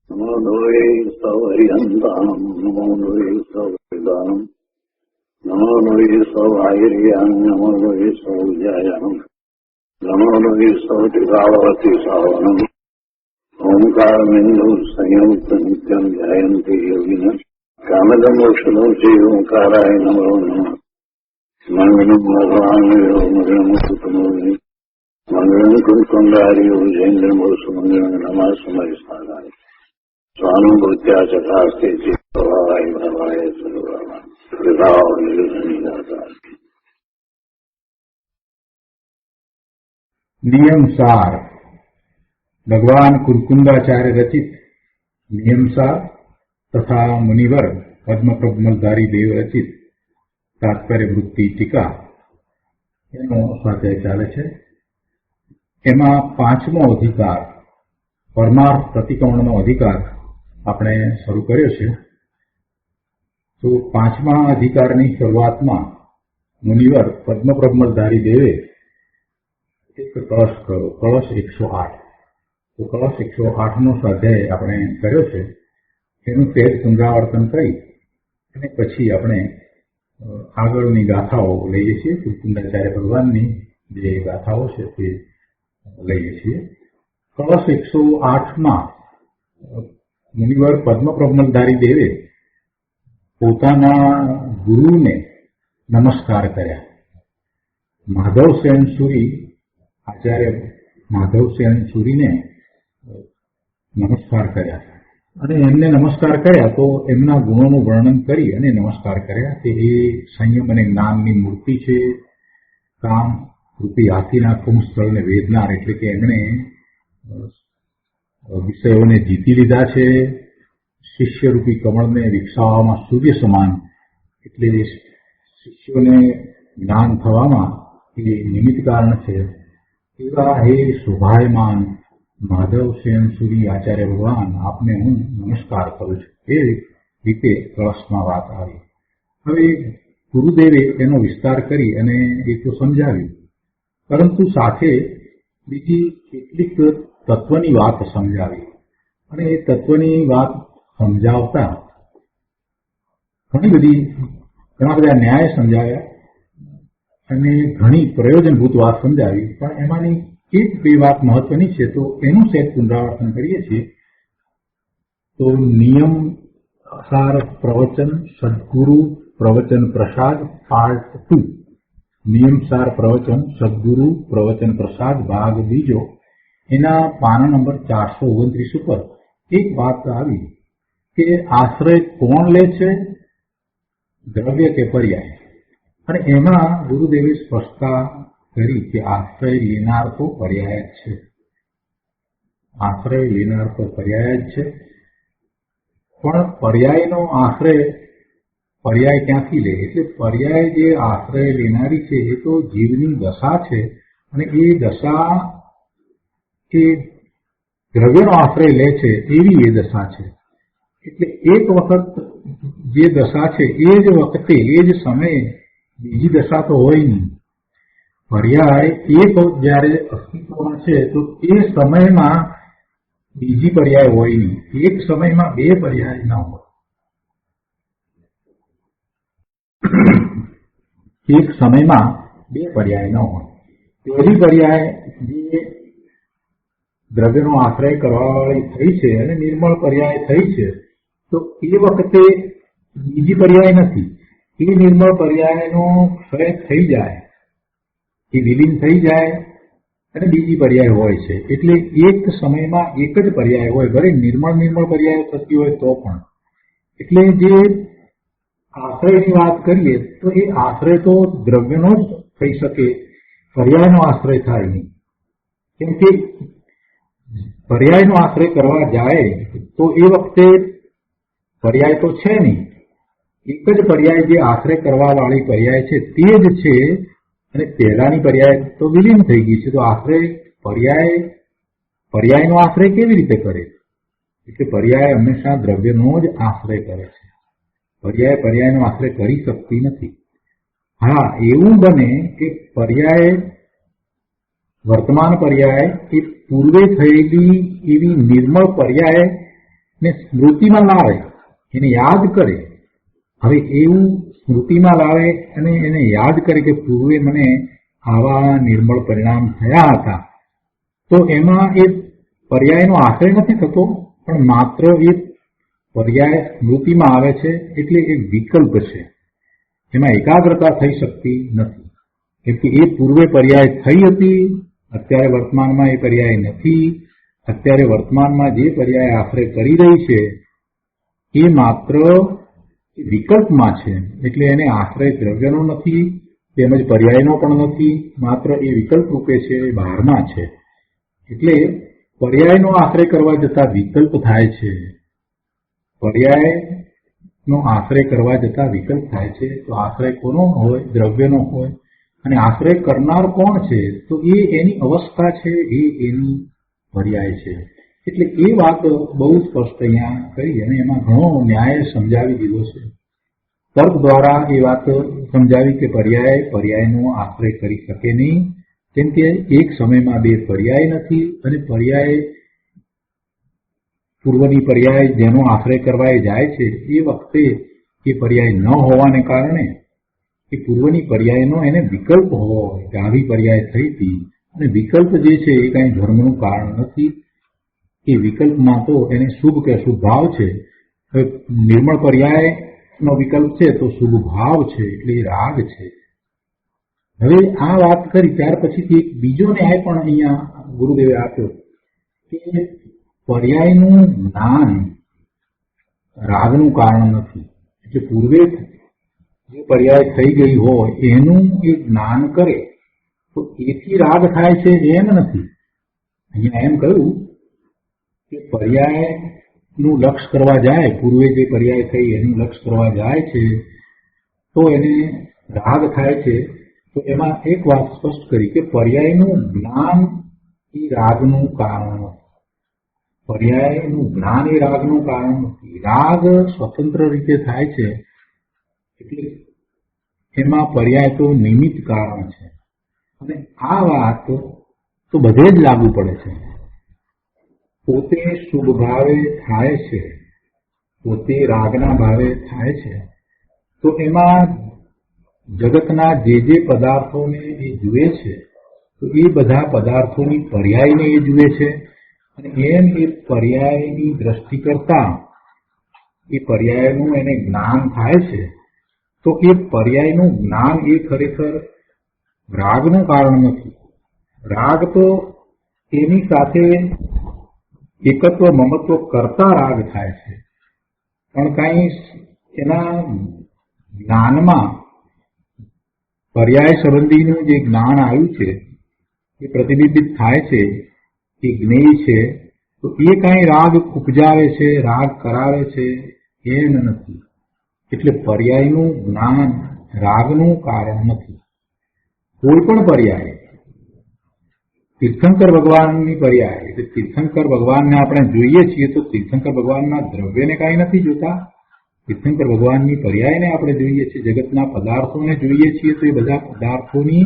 નમો લોહે સૌહરિહંતાનમ નમો લોહે સૌદાનમ નમો લોહે સૌઆયર્યાન નમો લોહે સૌજાયાનમ નમો લોહે સૌતિભાવતી સાવનમ ઓમકારમિંદુ સંયુક્ત નિત્યમ ધ્યાયંતિ યોગિન કામદમોક્ષદો છે ઓંકારાય નમો નમઃ મંગલમ ભગવાન મંગલમ કુટુંબી મંગલમ કુંકુંડાર્યો જૈન્દ્રમોસુ મંગલમ નમઃ સમયસ્થાનાય સ્વાનુભૂત્યા ચકાસ્તે ચિત્તભાવાય ભાવાય સર્વભાવા વિભાવ નિર્ધનિદાતા. નિયમસાર ભગવાન કુરકુંદાચાર્ય રચિત નિયમસાર તથા મુનિવર પદ્મપ્રબલધારી દેવ રચિત તાત્પર્ય વૃત્તિ ટીકા એનો સ્વાધ્યાય ચાલે છે. એમાં પાંચમો અધિકાર, પરમાર્થ પ્રતિક્રમણનો અધિકાર આપણે શરૂ કર્યો છે. તો પાંચમા અધિકારની શરૂઆતમાં મુનિવર પદ્મપ્રબલધારી દેવે એક કળશ કર્યો, કળશ 108. તો કળશ 108 નો સ્વાધ્યાય આપણે કર્યો છે. એનું સહેજ પુનરાવર્તન કરી અને પછી આપણે આગળની ગાથાઓ લઈએ છીએ. કુરકુંદાચાર્ય ભગવાનની જે ગાથાઓ છે તે લઈએ છીએ. કળશ 108માં મુનિવર પદ્મપ્રબલધારી દેવે પોતાના ગુરુને નમસ્કાર કર્યા. માધવસેન સુરી, આચાર્ય માધવસેન સુરીને નમસ્કાર કર્યા અને એમને નમસ્કાર કર્યા તો એમના ગુણોનું વર્ણન કરી અને નમસ્કાર કર્યા કે એ સંયમ અને જ્ઞાનની મૂર્તિ છે. કામ રૂપી હાથીના કુંભસ્થળને વેદનાર, એટલે કે એમણે વિષયોને જીતી લીધા છે. શિષ્યરૂપી કમળને વિકસાવવામાં સૂર્ય સમાન, એટલે શિષ્યોને જ્ઞાન થવામાં એ નિમિત્ત કારણ છે. એવા હે શોભાયમાન માધવસેન સુરી આચાર્ય ભગવાન, આપને હું નમસ્કાર કરું છું. એ રીતે કળશમાં વાત આવી. હવે ગુરુદેવે એનો વિસ્તાર કરી અને એ તો સમજાવ્યું, પરંતુ સાથે બીજી કેટલીક તત્વની વાત સમજાવી. અને એ તત્વની વાત સમજાવતા ઘણા બધા ન્યાય સમજાવ્યા અને ઘણી પ્રયોજનભૂત વાત સમજાવી. પણ એમાંની એક બે વાત મહત્વની છે, તો એનું સહેજ પુનરાવર્તન કરીએ છીએ. તો નિયમ સાર પ્રવચન સદગુરુ પ્રવચન પ્રસાદ પાર્ટ 2. નિયમસાર પ્રવચન સદગુરુ પ્રવચન પ્રસાદ ભાગ બીજો, એના પાના નંબર 429 ઉપર એક વાત આવી કે આશ્રય કોણ લે છે, દ્રવ્ય કે પર્યાય. અને એમાં ગુરુદેવે સ્પષ્ટતા કરી કે આશ્રય લેનાર તો પર્યાય જ છે. આશ્રય લેનાર તો પર્યાય જ છે. પણ પર્યાયનો આશ્રય પર્યાય ક્યાંથી લે? એટલે પર્યાય જે આશ્રય લેનારી છે એ તો જીવની દશા છે. અને એ દશા એ દ્રવ્યનો આશ્રય લે છે એવી એ દશા છે. એટલે એક વખત જે દશા છે એ જ વખતે એ જ સમયે બીજી દશા તો હોય નહીં. પર્યાય એક જયારે અસ્તિત્વમાં છે તો એ સમયમાં બીજી પર્યાય હોય નહીં. એક સમયમાં બે પર્યાય ન હોય. એક સમયમાં બે પર્યાય ન હોય. પહેલી પર્યાય જે દ્રવ્યનો આશ્રય કરવાવાળી થઈ છે અને નિર્મળ પર્યાય થઈ છે, તો એ વખતે બીજી પર્યાય નથી. એ નિર્મળ પર્યાયનો ક્ષય થઈ જાય, એ વિલીન થઈ જાય અને બીજી પર્યાય હોય છે. એટલે એક સમયમાં એક જ પર્યાય હોય, ભલે નિર્મળ પર્યાય થતી હોય તો પણ. એટલે જે આશ્રયની વાત કરીએ તો એ આશ્રય તો દ્રવ્યનો જ થઈ શકે, પર્યાયનો આશ્રય થાય નહીં. કેમ કે પર્યાયનો આશ્રય કરવા જાય તો એ વખતે પર્યાય તો છે નહીં. એક જ પર્યાય જે આશ્રય કરવા વાળી પર્યાય છે તે જ છે અને પહેલાની પર્યાય તો વિલીન થઈ ગઈ છે. તો આશ્રય પર્યાયનો આશ્રય કેવી રીતે કરે? એટલે પર્યાય હંમેશા દ્રવ્યનો જ આશ્રય કરે છે. પર્યાયનો આશ્રય કરી શકતી નથી. હા, એવું બને કે પર્યાય વર્તમાન પર્યાય એ પૂર્વે થયેલી એવી નિર્મળ પર્યાય ને સ્મૃતિમાં લાવે, એને યાદ કરે. હવે એવું સ્મૃતિમાં લાવે અને એને યાદ કરે કે પૂર્વે મને આવા નિર્મળ પરિણામ થયા હતા, તો એમાં એ પર્યાયનો આશ્રય નથી થતો, પણ માત્ર એ પર્યાય સ્મૃતિમાં આવે છે એટલે એક વિકલ્પ છે. એમાં એકાગ્રતા થઈ શકતી નથી, કેમ કે એ પૂર્વે પર્યાય થઈ હતી, અત્યારે વર્તમાનમાં એ પર્યાય નથી. અત્યારે વર્તમાનમાં જે પર્યાય આશ્રય કરી રહી છે એ માત્ર વિકલ્પમાં છે, એટલે એને આશ્રય દ્રવ્યનો નથી, તેમજ પર્યાયનો પણ નથી, માત્ર એ વિકલ્પ રૂપે છે, એ બહારમાં છે. એટલે પર્યાયનો આશ્રય કરવા જતા વિકલ્પ થાય છે. પર્યાયનો આશ્રય કરવા જતા વિકલ્પ થાય છે. તો આશ્રય કોનો હોય? દ્રવ્યનો હોય. અને આશ્રય કરનાર કોણ છે? તો એ એની અવસ્થા છે, એ એની પર્યાય છે. એટલે એ વાત બહુ સ્પષ્ટ અહીંયા કરી અને એમાં ઘણો ન્યાય સમજાવી દીધો છે. તર્ક દ્વારા એ વાત સમજાવી કે પર્યાયનો આશ્રય કરી શકે નહીં, કેમ કે એક સમયમાં બે પર્યાય નથી અને પર્યાય પૂર્વની પર્યાય જેનો આશ્રય કરવા એ જાય છે એ વખતે એ પર્યાય ન હોવાને કારણે એ પૂર્વની પર્યાયનો એને વિકલ્પ હોય કે આવી પર્યાય થઈ હતી, અને વિકલ્પ જે છે એ કાંઈ ધર્મનું કારણ નથી. એ વિકલ્પમાં તો એને શુભ કે અશુભ ભાવ છે. હવે નિર્મળ પર્યાયનો વિકલ્પ છે તો શુભ ભાવ છે, એટલે એ રાગ છે. હવે આ વાત કરી ત્યાર પછીથી એક બીજો ન્યાય પણ અહીંયા ગુરુદેવે આપ્યો કે પર્યાયનું જ્ઞાન રાગનું કારણ નથી. એટલે પૂર્વે જે પર્યાય થઈ ગઈ હોય એનું એ જ્ઞાન કરે તો એથી રાગ થાય છે એમ નથી. અહીંયા એમ કહ્યું કે પર્યાયનું લક્ષ કરવા જાય, પૂર્વે જે પર્યાય થઈ એનું લક્ષ કરવા જાય છે તો એને રાગ થાય છે. તો એમાં એક વાત સ્પષ્ટ કરી કે પર્યાયનું જ્ઞાન એ રાગનું કારણ નથી. પર્યાયનું જ્ઞાન એ રાગનું કારણ નથી. રાગ સ્વતંત્ર રીતે થાય છે, એટલે એમાં પર્યાય તો નિમિત્ત કારણ છે. અને આ વાત તો બધે જ લાગુ પડે છે. પોતે શુભ ભાવે થાય છે, પોતે રાગના ભાવે થાય છે, તો એમાં જગતના જે પદાર્થોને એ જુએ છે તો એ બધા પદાર્થોની પર્યાયને એ જુએ છે, અને એમ એ પર્યાયની દ્રષ્ટિ કરતા એ પર્યાયનું એને જ્ઞાન થાય છે. તો એ પર્યાયનું જ્ઞાન એ ખરેખર રાગનું કારણ નથી. રાગ તો એની સાથે એકત્વ મમત્વ કરતા રાગ થાય છે, પણ કાંઈ એના જ્ઞાનમાં પર્યાય સંબંધીનું જે જ્ઞાન આવ્યું છે એ પ્રતિબિંબિત થાય છે, એ જ્ઞેય છે, તો એ કાંઈ રાગ ઉપજાવે છે, રાગ કરાવે છે એમ નથી. એટલે પર્યાયનું જ્ઞાન રાગનું કારણ નથી. કોઈ પણ પર્યાય, તીર્થંકર ભગવાનની પર્યાય એટલે તીર્થંકર ભગવાનને આપણે જોઈએ છીએ તો તીર્થંકર ભગવાનના દ્રવ્યને કાંઈ નથી જોતા. તીર્થંકર ભગવાનની પર્યાયને આપણે જોઈએ છીએ, જગતના પદાર્થોને જોઈએ છીએ તો એ બધા પદાર્થોની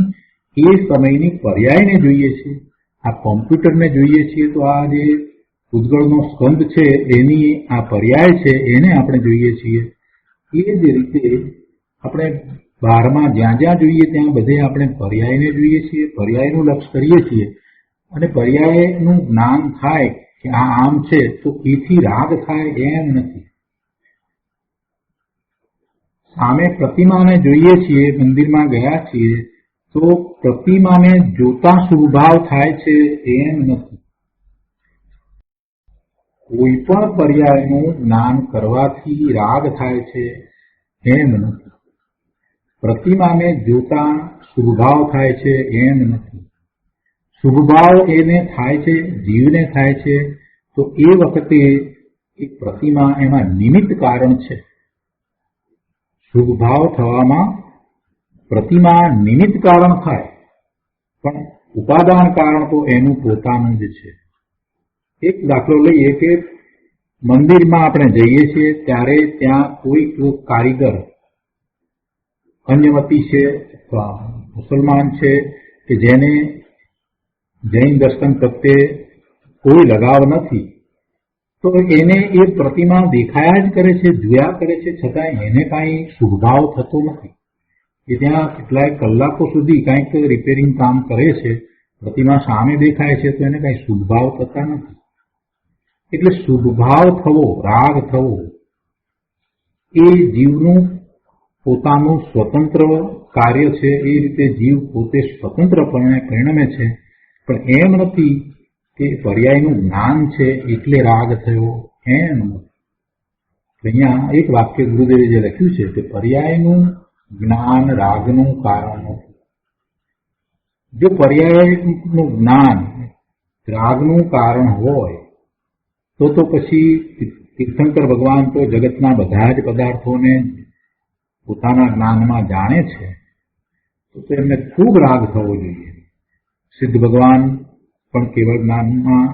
એ સમયની પર્યાયને જોઈએ છીએ. આ કોમ્પ્યુટરને જોઈએ છીએ તો આ જે ઉદ્ગળનો સ્કંદ છે એની આ પર્યાય છે એને આપણે જોઈએ છીએ. એ જ રીતે આપણે બહારમાં જ્યાં જ્યાં જોઈએ ત્યાં બધે આપણે પર્યાયને જોઈએ છીએ, પર્યાયનું લક્ષ કરીએ છીએ, અને પર્યાયનું જ્ઞાન થાય કે આ આમ છે તો એથી રાગ થાય એમ નથી. સામે પ્રતિમાને જોઈએ છીએ, મંદિરમાં ગયા છીએ તો પ્રતિમાને જોતા શુભભાવ થાય છે એમ નથી. કોઈ પણ પર્યાયનું જ્ઞાન કરવાથી રાગ થાય છે એમ નથી. પ્રતિમાને જોતા શુભભાવ થાય છે એમ નથી. શુભભાવ એને થાય છે, જીવને થાય છે, તો એ વખતે એ પ્રતિમા એમાં નિમિત્ત કારણ છે. શુભભાવ થવામાં પ્રતિમા નિમિત્ત કારણ થાય, પણ ઉપાદાન કારણ તો એનું પોતાનું જ છે. એક દાખલો લઈએ કે મંદિરમાં આપણે જઈએ છીએ ત્યારે ત્યાં કોઈક કારીગર અન્યમતી છે અથવા મુસલમાન છે કે જેને જૈન દર્શન પ્રત્યે કોઈ લગાવ નથી, તો એને એ પ્રતિમા દેખાયા જ કરે છે, જોયા કરે છે, છતાં એને કાંઈ શુભભાવ થતો નથી. કે ત્યાં કેટલાય કલાકો સુધી કાંઈક રિપેરિંગ કામ કરે છે, પ્રતિમા સામે દેખાય છે તો એને કાંઈ શુભભાવ થતા નથી. એટલે શુભભાવ થવો, રાગ થવો એ જીવનું પોતાનું સ્વતંત્ર કાર્ય છે. એ રીતે જીવ પોતે સ્વતંત્રપણે પરિણમે છે. પણ એમ નથી કે પર્યાયનું જ્ઞાન છે એટલે રાગ થયો, એમ નથી. અહીંયા એક વાક્ય ગુરુદેવે જે લખ્યું છે કે પર્યાયનું જ્ઞાન રાગનું કારણ નથી. જો પર્યાયનું જ્ઞાન રાગનું કારણ હોય તો પછી તીર્થંકર ભગવાન તો જગતના બધા જ પદાર્થોને પોતાના જ્ઞાનમાં જાણે છે, તો એમને ખૂબ રાગ થવો જોઈએ. સિદ્ધ ભગવાન પણ કેવળ જ્ઞાનમાં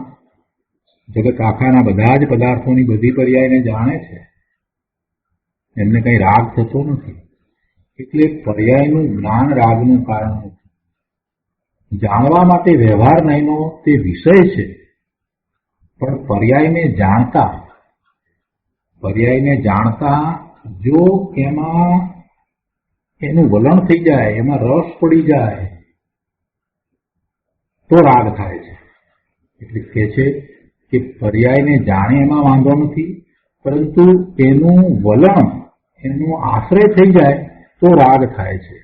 જગત આખાના બધા જ પદાર્થોની બધી પર્યાયને જાણે છે, એમને કંઈ રાગ થતો નથી. એટલે પર્યાયનું જ્ઞાન રાગનું કારણ નથી. જાણવા માટે વ્યવહાર નહીંનો તે વિષય છે, પણ પર્યાયને જાણતા જો એમાં એનું વલણ થઈ જાય, એમાં રસ પડી જાય તો રાગ થાય છે. એટલે કહે છે કે પર્યાયને જાણે એમાં વાંધો નથી, પરંતુ એનું વલણ, એનો આશ્રય થઈ જાય તો રાગ થાય છે.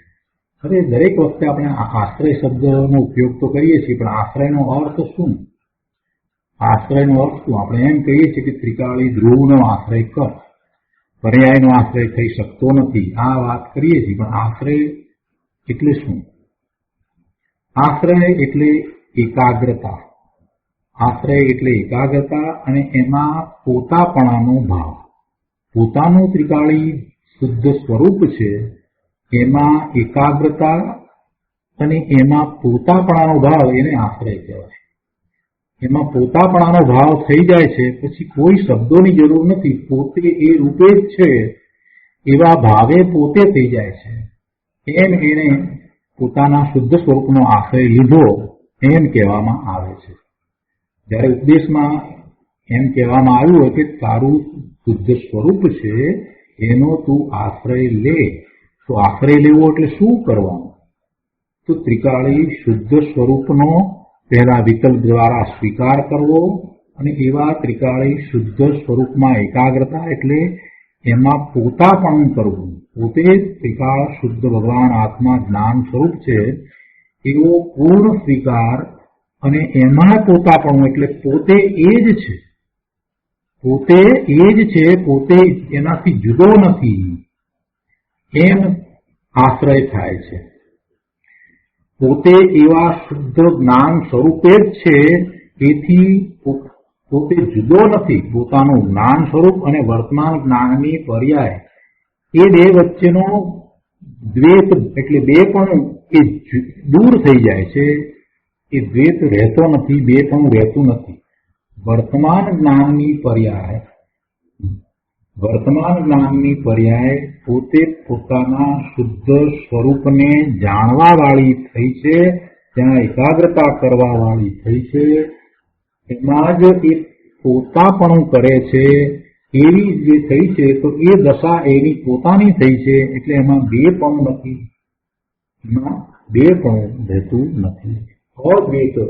હવે દરેક વખતે આપણે આશ્રય શબ્દનો ઉપયોગ તો કરીએ છીએ, પણ આશ્રયનો અર્થ શું? આશ્રયનો અર્થ શું? આપણે એમ કહીએ છીએ કે ત્રિકાળી ધ્રુવનો આશ્રય કર, પર્યાયનો આશ્રય થઈ શકતો નથી, આ વાત કરીએ છીએ. પણ આશ્રય એટલે શું? આશ્રય એટલે એકાગ્રતા. આશ્રય એટલે એકાગ્રતા અને એમાં પોતાપણાનો ભાવ. પોતાનું ત્રિકાળી શુદ્ધ સ્વરૂપ છે, એમાં એકાગ્રતા અને એમાં પોતાપણાનો ભાવ, એને આશ્રય કહેવાય. એમાં પોતાપણાનો ભાવ થઈ જાય છે, પછી કોઈ શબ્દોની જરૂર નથી, પોતે એ રૂપે જ છે એવા ભાવે પોતે થઈ જાય છે. એમ એને પોતાના શુદ્ધ સ્વરૂપનો આશ્રય લીધો એમ કહેવામાં આવે છે. જ્યારે ઉપદેશમાં એમ કહેવામાં આવ્યું હોય કે તારું શુદ્ધ સ્વરૂપ છે એનો તું આશ્રય લે, તો આશ્રય લેવો એટલે શું કરવાનું? તો ત્રિકાળી શુદ્ધ સ્વરૂપનો પહેલા વિકલ્પ દ્વારા સ્વીકાર કરવો અને એવા ત્રિકાળી શુદ્ધ સ્વરૂપમાં એકાગ્રતા એટલે એમાં પોતાપણું કરવું. પોતે ત્રિકાળ શુદ્ધ ભગવાન આત્મા જ્ઞાન સ્વરૂપ છે એવો પૂર્ણ સ્વીકાર અને એમાં પોતાપણું એટલે પોતે એ જ છે, પોતે એ જ છે, પોતે એનાથી જુદો નથી, એમ આશ્રય થાય છે. પોતે એવા શુદ્ધ જ્ઞાન સ્વરૂપે જ છે, એથી પોતે જુદો નથી. પોતાનું જ્ઞાન સ્વરૂપ અને વર્તમાન જ્ઞાનની પર્યાય એ બે વચ્ચેનો દ્વૈત એટલે બેપણું એ દૂર થઈ જાય છે. એ દ્વૈત રહેતો નથી, બેપણું રહેતું નથી. વર્તમાન જ્ઞાનની પર્યાય પોતે પોતાના શુદ્ધ સ્વરૂપને જાણવા વાળી થઈ છે, ત્યાં એકાગ્રતા કરવા વાળી થઈ છે, એમાં જ એ પોતાપણું કરે છે એવી જે થઈ છે, તો એ દશા એની પોતાની થઈ છે. એટલે એમાં બેપણું નથી, એમાં બેપણું રહેતું નથી. અદ્વૈત છે.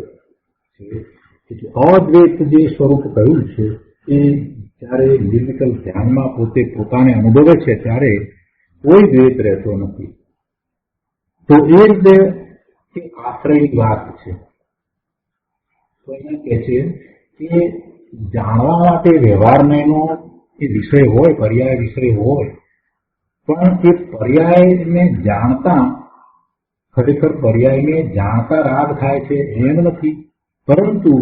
એટલે અદ્વૈત જે સ્વરૂપ કહ્યું છે એ જ્યારે નિર્વિકલ્પ ધ્યાનમાં પોતે પોતાને અનુભવે છે ત્યારે કોઈ દ્વૈત રહેતો નથી. તો એ રીતે આશ્રયની વાત છે. તો અહીંયા કહે છે કે જાણવા માટે વ્યવહારનો એ વિષય હોય, પર્યાય વિષય હોય, પણ એ પર્યાયને જાણતા ખરેખર પર્યાયને જાણતા રાગ થાય છે એમ નથી, પરંતુ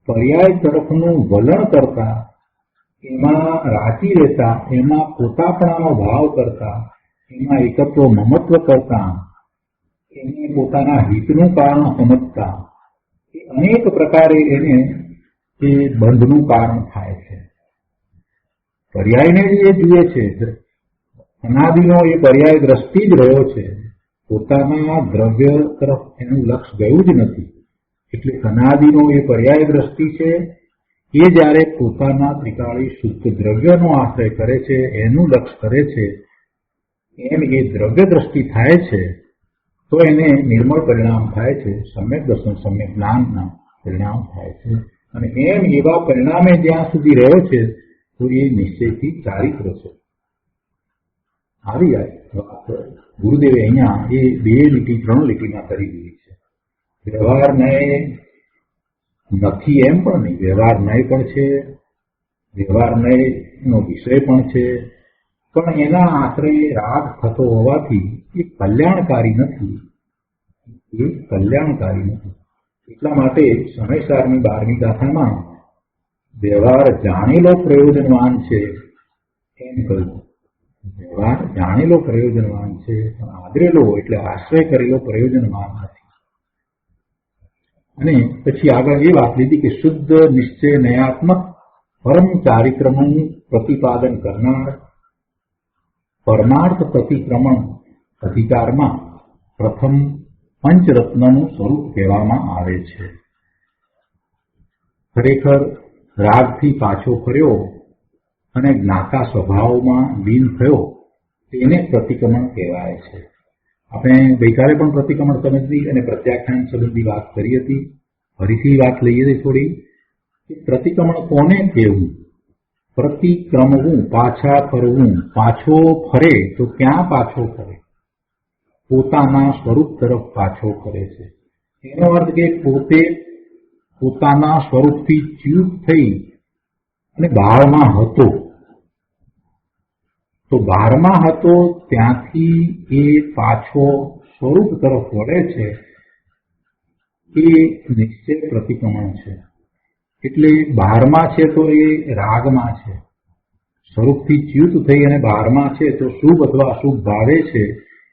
પર્યાય તરફનું વલણ કરતા, એમાં રાચી રહેતા, એમાં પોતાપણાનો ભાવ કરતા, એમાં એકત્વ મમત્વ કરતા, એને પોતાના હિતનું કારણ સમજતા, એ અનેક પ્રકારે એને એ બંધનું કારણ થાય છે. પર્યાયને એ જુએ છે, અનાદિનો એ પર્યાય દ્રષ્ટિ જ રહ્યો છે, પોતાના દ્રવ્ય તરફ એનું લક્ષ ગયું જ નથી. એટલે અનાદિનો એ પર્યાય દ્રષ્ટિ છે, એ જ્યારે પોતાના ત્રિકાળી શુદ્ધ દ્રવ્યનો આશ્રય કરે છે, એનું લક્ષ કરે છે, એમ એ દ્રવ્ય દ્રષ્ટિ થાય છે, તો એને નિર્મળ પરિણામ થાય છે, સમ્યક દર્શન સમ્યક જ્ઞાનના પરિણામ થાય છે. અને એમ એવા પરિણામે જ્યાં સુધી રહ્યો છે તો એ નિશ્ચયથી ચારિત્ર છે. આવી વાત ગુરુદેવે અહીંયા એ 2 લીટી 3 લીટીમાં કરી દીધી છે. વ્યવહાર નય નથી એમ પણ નહીં, વ્યવહાર નય પણ છે, વ્યવહાર નયનો વિષય પણ છે, પણ એના આશ્રય રાગ થતો હોવાથી એ કલ્યાણકારી નથી. એ કલ્યાણકારી નથી. એટલા માટે સમયસારની 12મી ગાથામાં વ્યવહાર જાણેલો પ્રયોજનવાન છે એમ કહ્યું. વ્યવહાર જાણેલો પ્રયોજનવાન છે, પણ આદરેલો એટલે આશ્રય કરેલો પ્રયોજનવાન નથી. અને પછી આગળ એ વાત લીધી કે શુદ્ધ નિશ્ચય નયાત્મક પરમ ચારિત્રનું પ્રતિપાદન કરનાર પરમાર્થ પ્રતિક્રમણ અધિકારમાં પ્રથમ પંચરત્નનું સ્વરૂપ કહેવામાં આવે છે. ખરેખર રાગથી પાછો ફર્યો અને જ્ઞાતા સ્વભાવમાં લીન થયો તેને પ્રતિક્રમણ કહેવાય છે. આપણે ગઈકાલે પણ પ્રતિક્રમણ સંબંધી અને પ્રત્યાખ્યાન સંબંધી વાત કરી હતી. ફરીથી વાત લઈએ થોડી કે પ્રતિક્રમણ કોને કહેવું? પ્રતિક્રમવું, પાછા ફરવું. પાછો ફરે તો ક્યાં પાછો ફરે? પોતાના સ્વરૂપ તરફ પાછો ફરે છે. એનો અર્થ કે પોતે પોતાના સ્વરૂપથી ચ્યુત થઈ અને બહારમાં હતો, તો બહારમાં હતો ત્યાંથી એ પાછો સ્વરૂપ તરફ વળે છે. એ નિશ્ચય પ્રતિક્રમણ છે. એટલે બહારમાં છે તો એ રાગમાં છે, સ્વરૂપથી ચ્યુત થઈ અને બહારમાં છે તો શુભ અથવા અશુભ ભાવે છે,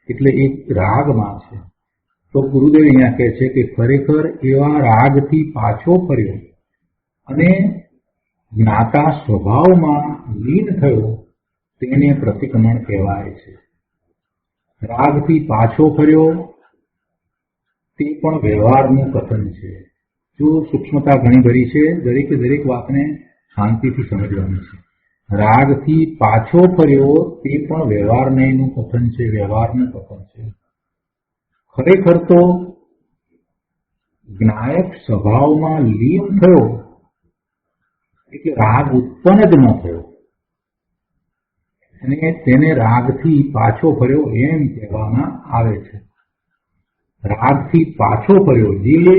એટલે એ રાગમાં છે. તો ગુરુદેવ અહીંયા કહે છે કે ખરેખર એવા રાગથી પાછો ફર્યો અને જ્ઞાતા સ્વભાવમાં લીન થયો તેને પ્રતિક્રમણ કહેવાય છે. રાગથી પાછો ફર્યો તે પણ વ્યવહારનું કથન છે. જો સૂક્ષ્મતા ઘણી ભરી છે, દરેકે દરેક વાતને શાંતિથી સમજવાની છે. રાગથી પાછો ફર્યો તે પણ વ્યવહાર નહીંનું કથન છે, વ્યવહારનું કથન છે. ખરેખર તો જ્ઞાયક સ્વભાવમાં લીન થયો એટલે રાગ ઉત્પન્ન જ ન થયો અને તેને રાગથી પાછો ફર્યો એમ કહેવામાં આવે છે. રાગથી પાછો ફર્યો, જે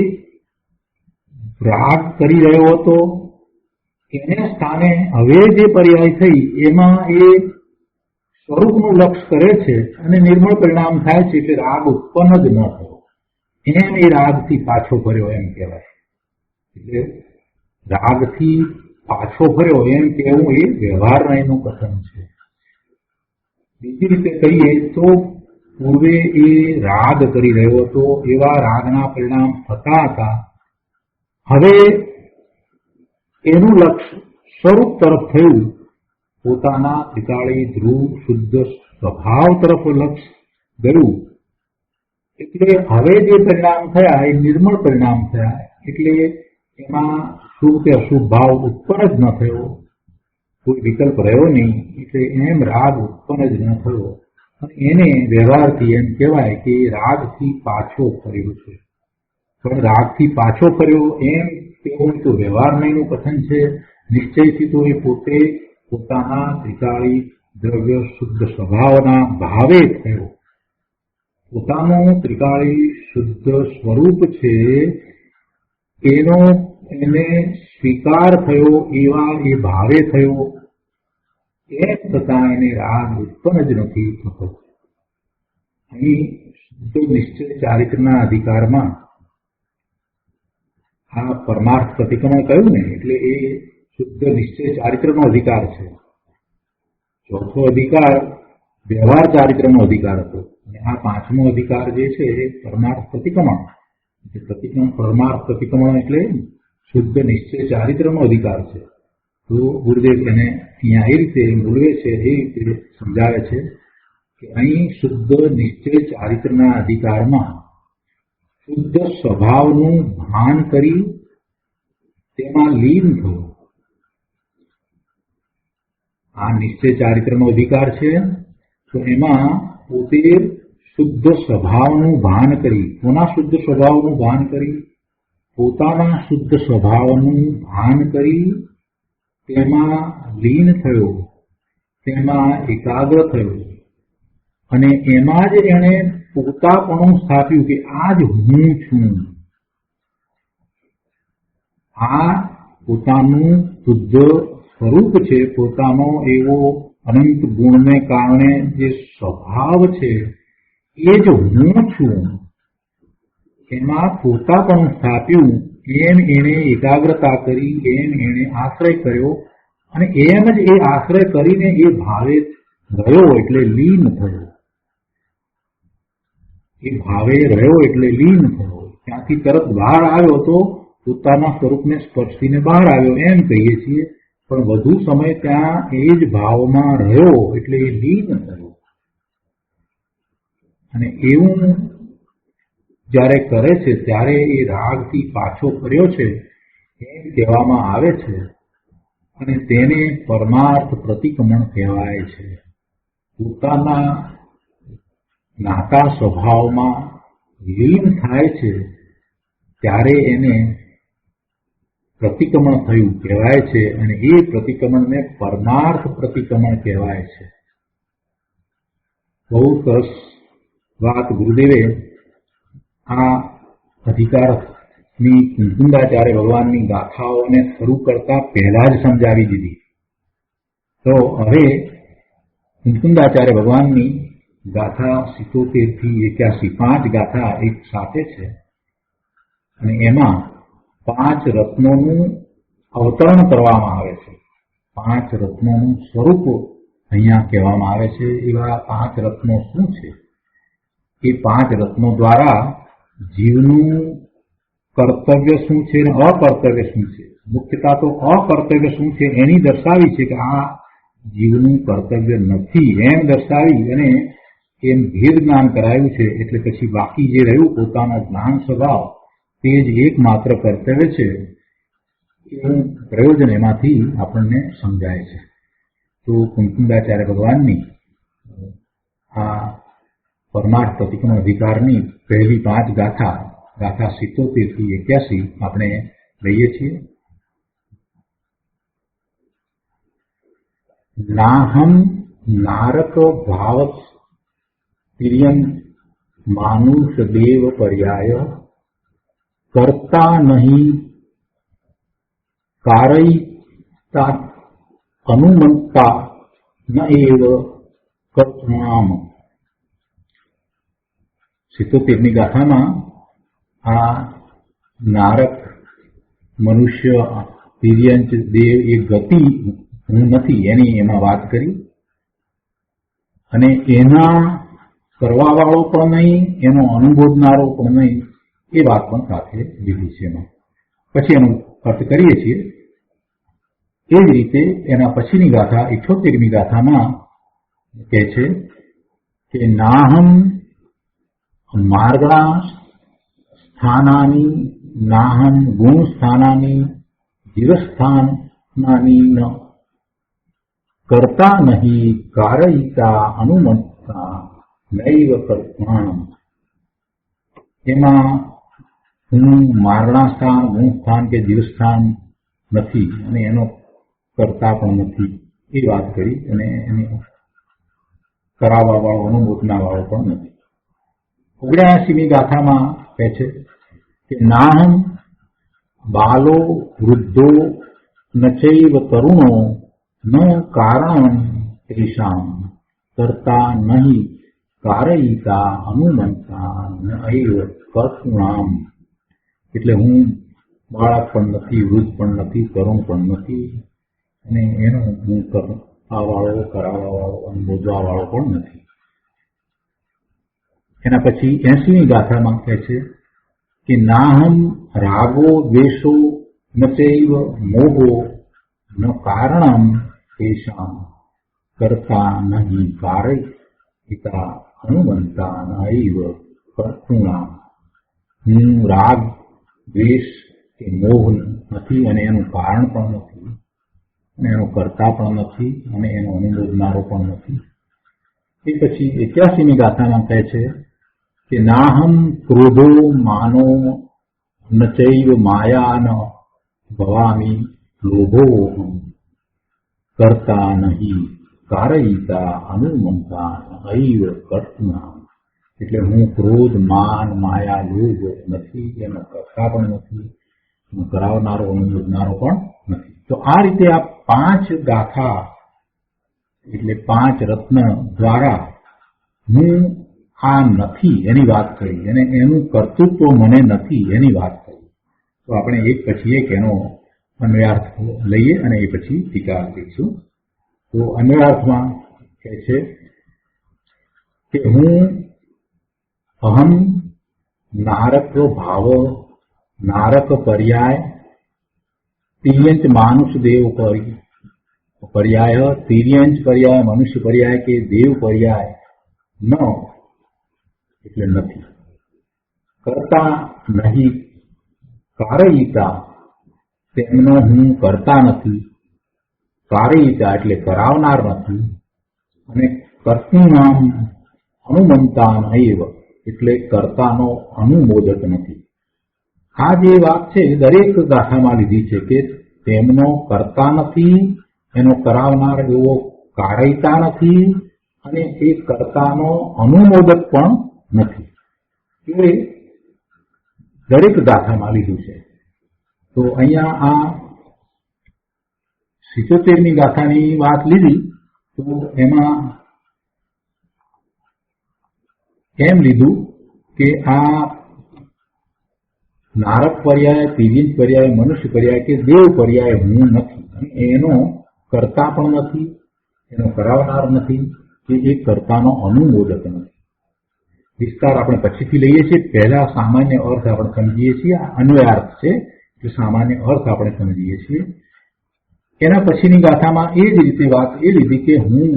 રાગ કરી રહ્યો હતો એને સ્થાને હવે જે પર્યાય થઈ એમાં એ સ્વરૂપનું લક્ષ કરે છે અને નિર્મળ પરિણામ થાય છે, એટલે રાગ ઉત્પન્ન જ ન થયો એમ એ રાગથી પાછો ફર્યો એમ કહેવાય. એટલે રાગથી પાછો ફર્યો એમ કહેવું એ વ્યવહાર નહીંનું કથન છે. બીજી રીતે કહીએ તો પૂર્વે એ રાગ કરી રહ્યો હતો, એવા રાગના પરિણામ થતા હતા. હવે એનું લક્ષ સ્વરૂપ તરફ થયું, પોતાના ત્રિકાળી ધ્રુવ શુદ્ધ સ્વભાવ તરફ લક્ષ ગયું. એટલે હવે જે પરિણામ થયા એ નિર્મળ પરિણામ થયા. એટલે એમાં શુભ કે અશુભ ભાવ ઉત્પન્ન જ ન થયો, કોઈ વિકલ્પ રહ્યો નહીં. એટલે એમ રાગ ઉત્પન્ન જ ન થયો અને એને વ્યવહારથી એમ કહેવાય કે રાગથી પાછો ફર્યો છે. પણ રાગથી પાછો ફર્યો એમ કેવું તો વ્યવહાર નહીંનું કથન છે. નિશ્ચયથી તો એ પોતે પોતાના ત્રિકાળી દ્રવ્ય શુદ્ધ સ્વભાવના ભાવે થયો. પોતાનું ત્રિકાળી શુદ્ધ સ્વરૂપ છે એનો એને સ્વીકાર થયો, એવા એ ભાવે થયો. એમ છતાં એને રાગ ઉત્પન્ન જ નથી થતો. અહીં શુદ્ધ નિશ્ચય ચારિત્રના અધિકારમાં આ પરમાર્થ પ્રતિક્રમણ કહ્યું ને, એટલે એ શુદ્ધ નિશ્ચય ચારિત્રનો અધિકાર છે. ચોથો અધિકાર વ્યવહાર ચારિત્રનો અધિકાર હતો અને આ પાંચમો અધિકાર જે છે એ પરમાર્થ પ્રતિક્રમણ. પરમાર્થ પ્રતિક્રમણ એટલે શુદ્ધ નિશ્ચય ચારિત્રનો અધિકાર છે. તો ગુરુદેવ એને અહીંયા એ રીતે મૂળવે છે, એ રીતે સમજાવે છે કે અહીં શુદ્ધ નિશ્ચય ચારિત્રના અધિકારમાં શુદ્ધ સ્વભાવનું ભાન કરી તેમાં લીન થવું આ નિશ્ચય ચારિત્રનો અધિકાર છે. તો એમાં પોતે શુદ્ધ સ્વભાવનું ભાન કરી, કોના શુદ્ધ સ્વભાવનું ભાન કરી? પોતાના શુદ્ધ સ્વભાવનું ભાન કરી તેમાં લીન થયો, તેમાં એકાગ્ર થયો અને એમાં જ એણે પોતાપણું સ્થાપ્યું કે આ જ હું છું. આ પોતાનું શુદ્ધ સ્વરૂપ છે, પોતાનો એવો અનંત ગુણને કારણે જે સ્વભાવ છે એ જ હું છું. એમાં પોતાપણું સ્થાપ્યું, એમ એને એકાગ્રતા કરી, એમ એને આશ્રય કર્યો અને એમ જ એ આશ્રય કરીને એ ભાવે રહ્યો એટલે લીન થયો. એ ભાવે રહ્યો એટલે લીન થયો. ત્યાંથી તરત બહાર આવ્યો તો પોતાના સ્વરૂપને સ્પર્શીને બહાર આવ્યો એમ કહીએ છીએ, પણ વધુ સમય ત્યાં એ જ ભાવમાં રહ્યો એટલે એ લીન થયો. અને એવું જ્યારે કરે છે ત્યારે એ રાગથી પાછો કર્યો છે એમ કહેવામાં આવે છે અને તેને પરમાર્થ પ્રતિક્રમણ કહેવાય છે. પોતાના નાતા સ્વભાવમાં લીન થાય છે ત્યારે એને પ્રતિક્રમણ થયું કહેવાય છે અને એ પ્રતિક્રમણને પરમાર્થ પ્રતિક્રમણ કહેવાય છે. બહુ સરસ વાત ગુરુદેવે આ અધિકારની કુંકુંદાચાર્ય ભગવાનની ગાથાઓને શરૂ કરતા પહેલા જ સમજાવી દીધી. તો હવે કુંકુંદાચાર્ય ભગવાનની ગાથા 77 થી 81, 5 ગાથા એક સાથે છે અને એમાં 5 રત્નોનું અવતરણ કરવામાં આવે છે. 5 રત્નોનું સ્વરૂપ અહીંયા કહેવામાં આવે છે. એવા 5 રત્નો શું છે? એ 5 રત્નો દ્વારા જીવનું કર્તવ્ય શું છે અને અકર્તવ્ય શું છે. મુખ્યતા તો અકર્તવ્ય શું છે એની દર્શાવી છે કે આ જીવનું કર્તવ્ય નથી એમ દર્શાવી અને એમ ભેદ જ્ઞાન કરાયું છે. એટલે પછી બાકી જે રહ્યું પોતાનો જ્ઞાન સ્વભાવ તે જ એકમાત્ર કર્તવ્ય છે એવું પ્રયોજન એમાંથી આપણને સમજાય છે. તો કુંકુંદાચાર્ય ભગવાનની આ પરમાર્થ પ્રતિક્રમણ અધિકારની પહેલી 5 ગાથા 77 થી 81 આપણે લઈએ છીએ. નાહમ નારક ભાવત તિર્યં માનુષ દેવ પર્યાય કરતા નહીં કારયિતા અનુમંતા ન એવ કર્તૃણામ. 77ની ગાથામાં આ નારક, મનુષ્ય, તિર્યંચ, દેવ એ ગતિ હું નથી એની એમાં વાત કરી અને એના કરવા વાળો પણ નહીં, એનો અનુભવનારો પણ નહીં એ વાત પણ સાથે લીધી છે. એમાં પછી એનો અર્થ કરીએ છીએ. એ જ રીતે એના પછીની ગાથા 78મી ગાથામાં કહે છે કે નાહમ માર્ગણા સ્થાનાની નાહમ ગુણ સ્થાનાની જીવસ્થાનાની ન કરતા નહીં કારયિતા અનુમંતા નૈવ કર્તૃણામ. એમાં હું મારણા સ્થાન, ગુણ સ્થાન કે જીવસ્થાન નથી અને એનો કરતા પણ નથી એ વાત કરી અને એને કરાવવા વાળો, અનુમોદના વાળો પણ નથી. 79મી ગાથામાં કહે છે કે નાહમ બાલો વૃદ્ધો ન ચૈવ તરુણો ન કારણમ તેષામ કરતા નહીં કારયિતા અનુમંતા ન એવ કર્તૃણામ. એટલે હું બાળક પણ નથી, વૃદ્ધ પણ નથી, તરુણ પણ નથી અને એનો હું કરવા વાળો, કરાવવા વાળો, અનુમોદવા વાળો પણ નથી. એના પછી 80મી ગાથામાં કહે છે કે નાહમ રાગો દ્વેષો ન ચૈવ મોહો ન કારણમ તેષામ કરતા નહીં કારયિતા અનુમંતા નૈવ કર્તૃણામ. હું રાગ, દ્વેષ કે મોહ નથી અને એનું કારણ પણ નથી અને એનો કરતા પણ નથી અને એનો અનુમોદનારો પણ નથી. એ પછી 81મી ગાથામાં કહે છે કે નાહમ ક્રોધો માનો ન ચૈવ માયા ન ભવામી લોભોહમ કરતા નહીં કારયિતા અનુમંતા નૈવ કર્તના. એટલે હું ક્રોધ, માન, માયા, લોભ નથી, એનો કરતા પણ નથી, એનો કરાવનારો અનુમોદનારો પણ નથી. તો આ રીતે આ 5 ગાથા એટલે 5 રત્ન દ્વારા હું આ નથી એની વાત કરી અને એનું કર્તૃત્વ મને નથી એની વાત કરી. તો આપણે એક પછી એક એનો અન્વયાર્થ લઈએ અને એ પછી ટીકા કરીશું. તો અન્વયાર્થમાં કહે છે કે હું અહમ નારક ભાવ નારક પર્યાય તિર્યંચ માનુષ દેવ પર્યાય તિર્યંચ પર્યાય મનુષ્ય પર્યાય કે દેવ પર્યાય ન એટલે નથી, કરતા નહીં કારયિતા તેમનો હું કરતા નથી, કારયિતા એટલે કરાવનાર નથી, અને કર્તૃનામ અનુમંતા નૈવ એટલે કર્તાનો અનુમોદક નથી. આ જે વાત છે દરેક ગાથામાં લીધી છે કે તેમનો કરતા નથી, એનો કરાવનાર એવો કારયિતા નથી અને એ કર્તાનો અનુમોદક પણ નથી. એ દરેક ગાથામાં લીધું છે. તો અહીંયા આ 77મી ગાથાની વાત લીધી તો એમાં એમ લીધું કે આ નારક પર્યાય, તિર્યંચ પર્યાય, મનુષ્ય પર્યાય કે દેવ પર્યાય હું નથી અને એનો કરતા પણ નથી, એનો કરાવનાર નથી કે એ કર્તાનો અનુમોદક નથી. વિસ્તાર આપણે પછીથી લઈએ છીએ. પહેલા સામાન્ય અર્થ આપણે સમજીએ છીએ. આ અન્વયાર્થ છે એટલે સામાન્ય અર્થ આપણે સમજીએ છીએ. એના પછીની ગાથામાં એ જ રીતે વાત એ લીધી કે હું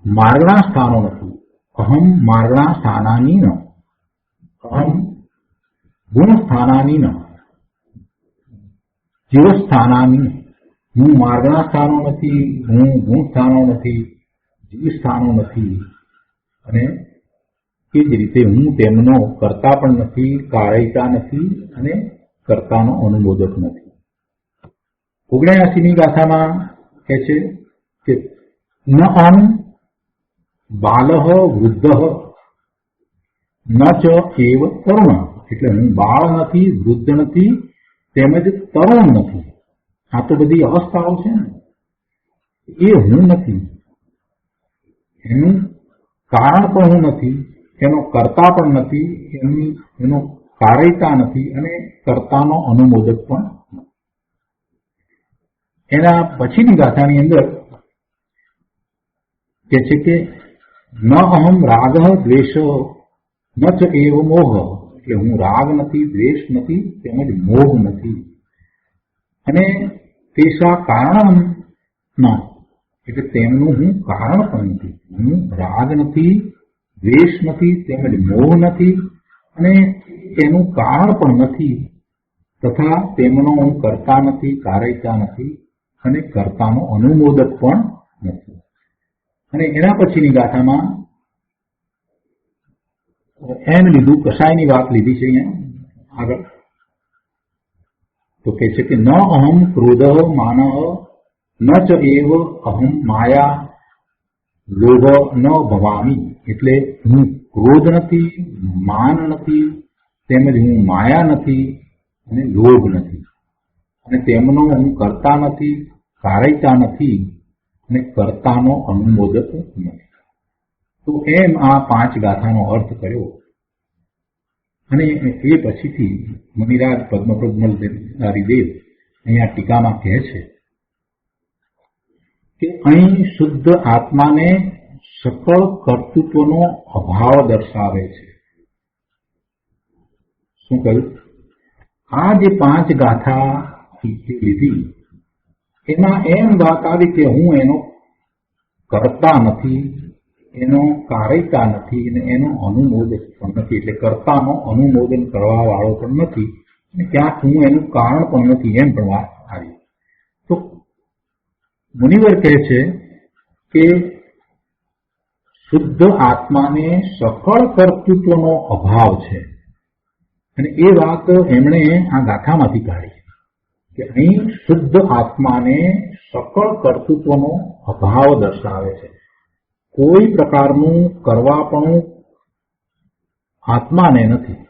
માર્ગણા સ્થાનો નથી. અહમ માર્ગણા સ્થાનાની ન, અહમ ગુણ સ્થાનાની ન, જીવ સ્થાનાની. હું માર્ગણા સ્થાનો નથી, હું ગુણ સ્થાનો નથી, જીવ સ્થાનો નથી અને એ જ રીતે હું તેમનો કરતા પણ નથી, કારયિતા નથી અને કર્તાનો અનુમોદક નથી. 79મી ગાથામાં કહે છે કે ન અહમ બાલઃ વૃદ્ધ ન ચ એવ તરુણ. એટલે હું બાળ નથી, વૃદ્ધ નથી તેમજ તરુણ નથી. આ તો બધી અવસ્થાઓ છે ને, એ હું નથી. એનું કારણ પણ હું નથી, એનો કરતા પણ નથી, એનો કારયિતા નથી અને કર્તાનો અનુમોદક પણ નથી. એના પછીની ગાથાની અંદર કહે છે કે ન અહમ રાગ દ્વેષ ન ચ એવ મોહ. એટલે હું રાગ નથી, દ્વેષ નથી તેમજ મોહ નથી અને તેષા કારણ ન એટલે તેમનું હું કારણ પણ નથી. હું રાગ નથી, દ્વેષ નથી તેમજ મોહ નથી અને એનું કારણ પણ નથી તથા તેમનો હું કરતા નથી, કારયિતા નથી અને કર્તાનો અનુમોદક પણ નથી. અને એના પછીની ગાથામાં એમ લીધું, કસાયની વાત લીધી છે અહીંયા આગળ. તો કહે છે કે ન અહમ ક્રોધ માન ન ચ એવ અહમ માયા લોભ ન ભવામી. એટલે હું ક્રોધ નથી, માન નથી તેમજ હું માયા નથી અને લોભ નથી અને તેમનો હું કરતા નથી, કારયિતા નથી અને કર્તાનો અનુમોદક નથી. તો એમ આ 5 ગાથાનો અર્થ કર્યો. અને એ પછીથી મુનિરાજ પદ્મપ્રજ્ઞલધારી અહીંયા ટીકામાં કહે છે કે અહીં શુદ્ધ આત્માને સકળ કર્તૃત્વનો અભાવ દર્શાવે છે. શું કહ્યું? આ જે 5 ગાથા લીધી એમાં એમ વાત આવી કે હું એનો કરતા નથી, એનો કારયિતા નથી અને એનો અનુમોદક પણ નથી. એટલે કર્તાનો અનુમોદન કરવા વાળો પણ નથી અને ક્યાંક હું એનું કારણ પણ નથી એમ પણ વાત આવી. તો મુનિવર કહે છે કે શુદ્ધ આત્માને સફળ કર્તૃત્વનો અભાવ છે, અને એ વાત એમણે આ ગાથામાંથી કાઢી કે અહીં શુદ્ધ આત્માને સફળ કર્તૃત્વનો અભાવ દર્શાવે છે. કોઈ પ્રકારનું કરવાપણું આત્માને નથી,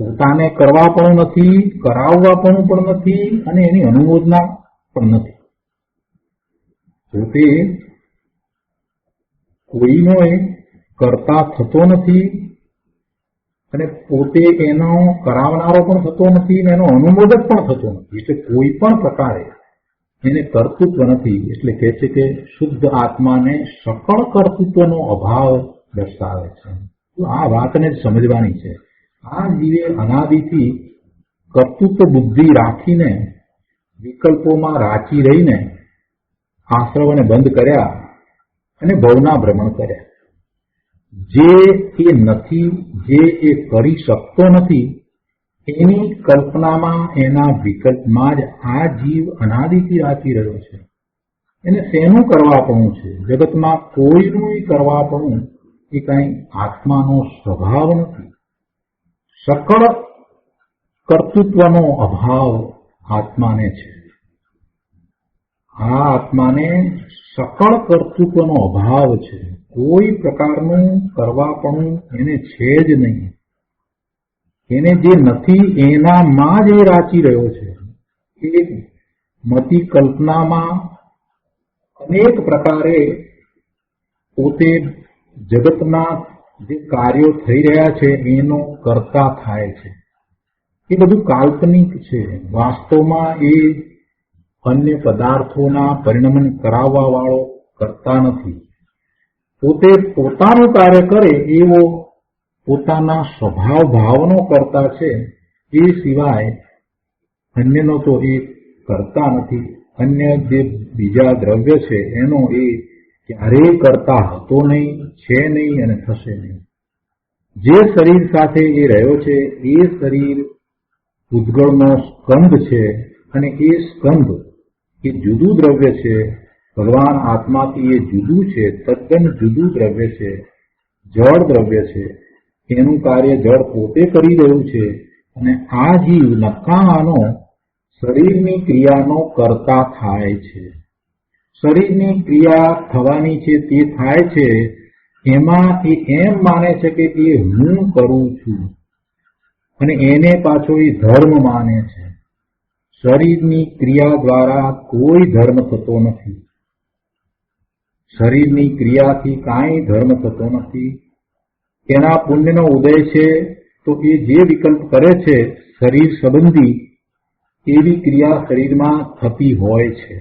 પોતાને કરવાપણું નથી, કરાવવાપણું પણ નથી, અને એની અનુમોદના પણ નથી. પોતે કોઈનો કરતા થતો નથી, અને પોતે એનો કરાવનારો પણ થતો નથી, અને એનો અનુમોદક પણ થતો નથી. એટલે કોઈ પણ પ્રકારે એને કર્તૃત્વ નથી. એટલે કહે છે કે શુદ્ધ આત્માને સકળ કર્તૃત્વનો અભાવ દર્શાવે છે. તો આ વાતને જ સમજવાની છે. આ જીવે અનાદિથી કર્તૃત્વ બુદ્ધિ રાખીને વિકલ્પોમાં રાચી રહીને આશ્રવને બંધ કર્યા અને ભવના ભ્રમણ કર્યા. જે એ નથી, જે એ કરી શકતો નથી, એની કલ્પનામાં, એના વિકલ્પમાં જ આ જીવ અનાદિથી રાચી રહ્યો છે. એને શેનું કરવાપણું છે? જગતમાં કોઈનું કરવાપણું એ કઈ આત્માનો સ્વભાવ નથી. સકળ કર્તૃત્વનો અભાવ આત્માને છે. આ આત્માને સકળ કર્તૃત્વનો અભાવ છે. કોઈ પ્રકારનું કરવાપણું એને છે જ નહીં. એને જે નથી એનામાં જ એ રાચી રહ્યો છે. એ મતિ કલ્પનામાં અનેક પ્રકારે પોતે જગતના જે કાર્યો થઈ રહ્યા છે એનો કરતા થાય છે. એ બધું કાલ્પનિક છે. વાસ્તવમાં એ અન્ય પદાર્થોના પરિણમન કરાવવા વાળો કરતા નથી. પોતે પોતાનું કાર્ય કરે એવો પોતાના સ્વભાવ ભાવનો કરતા છે. એ સિવાય અન્યનો તો એ કરતા નથી. અન્ય જે બીજા દ્રવ્ય છે એનો એ ક્યારેય કરતા હતો નહીં, છે નહીં અને થશે નહીં. જે શરીર સાથે એ રહ્યો છે એ શરીર ઉદ્ગળનો સ્કંદ છે, અને એ સ્કંદ એ જુદું દ્રવ્ય છે. ભગવાન આત્માથી એ જુદું છે, તદ્દન જુદું દ્રવ્ય છે, જળ દ્રવ્ય છે. એનું કાર્ય જળ પોતે કરી રહ્યું છે, અને આ જીવ નકામાનો શરીરની ક્રિયાનો કરતા થાય છે. શરીરની ક્રિયા થવાની છે તે થાય છે, એમાં એ એમ માને છે કે એ હું કરું છું, અને એને પાછો એ ધર્મ માને છે. શરીરની ક્રિયા દ્વારા કોઈ ધર્મ થતો નથી. શરીરની ક્રિયાથી કાંઈ ધર્મ થતો નથી. એના પુણ્યનો ઉદય છે તો એ જે વિકલ્પ કરે છે શરીર સંબંધી, એવી ક્રિયા શરીરમાં થતી હોય છે.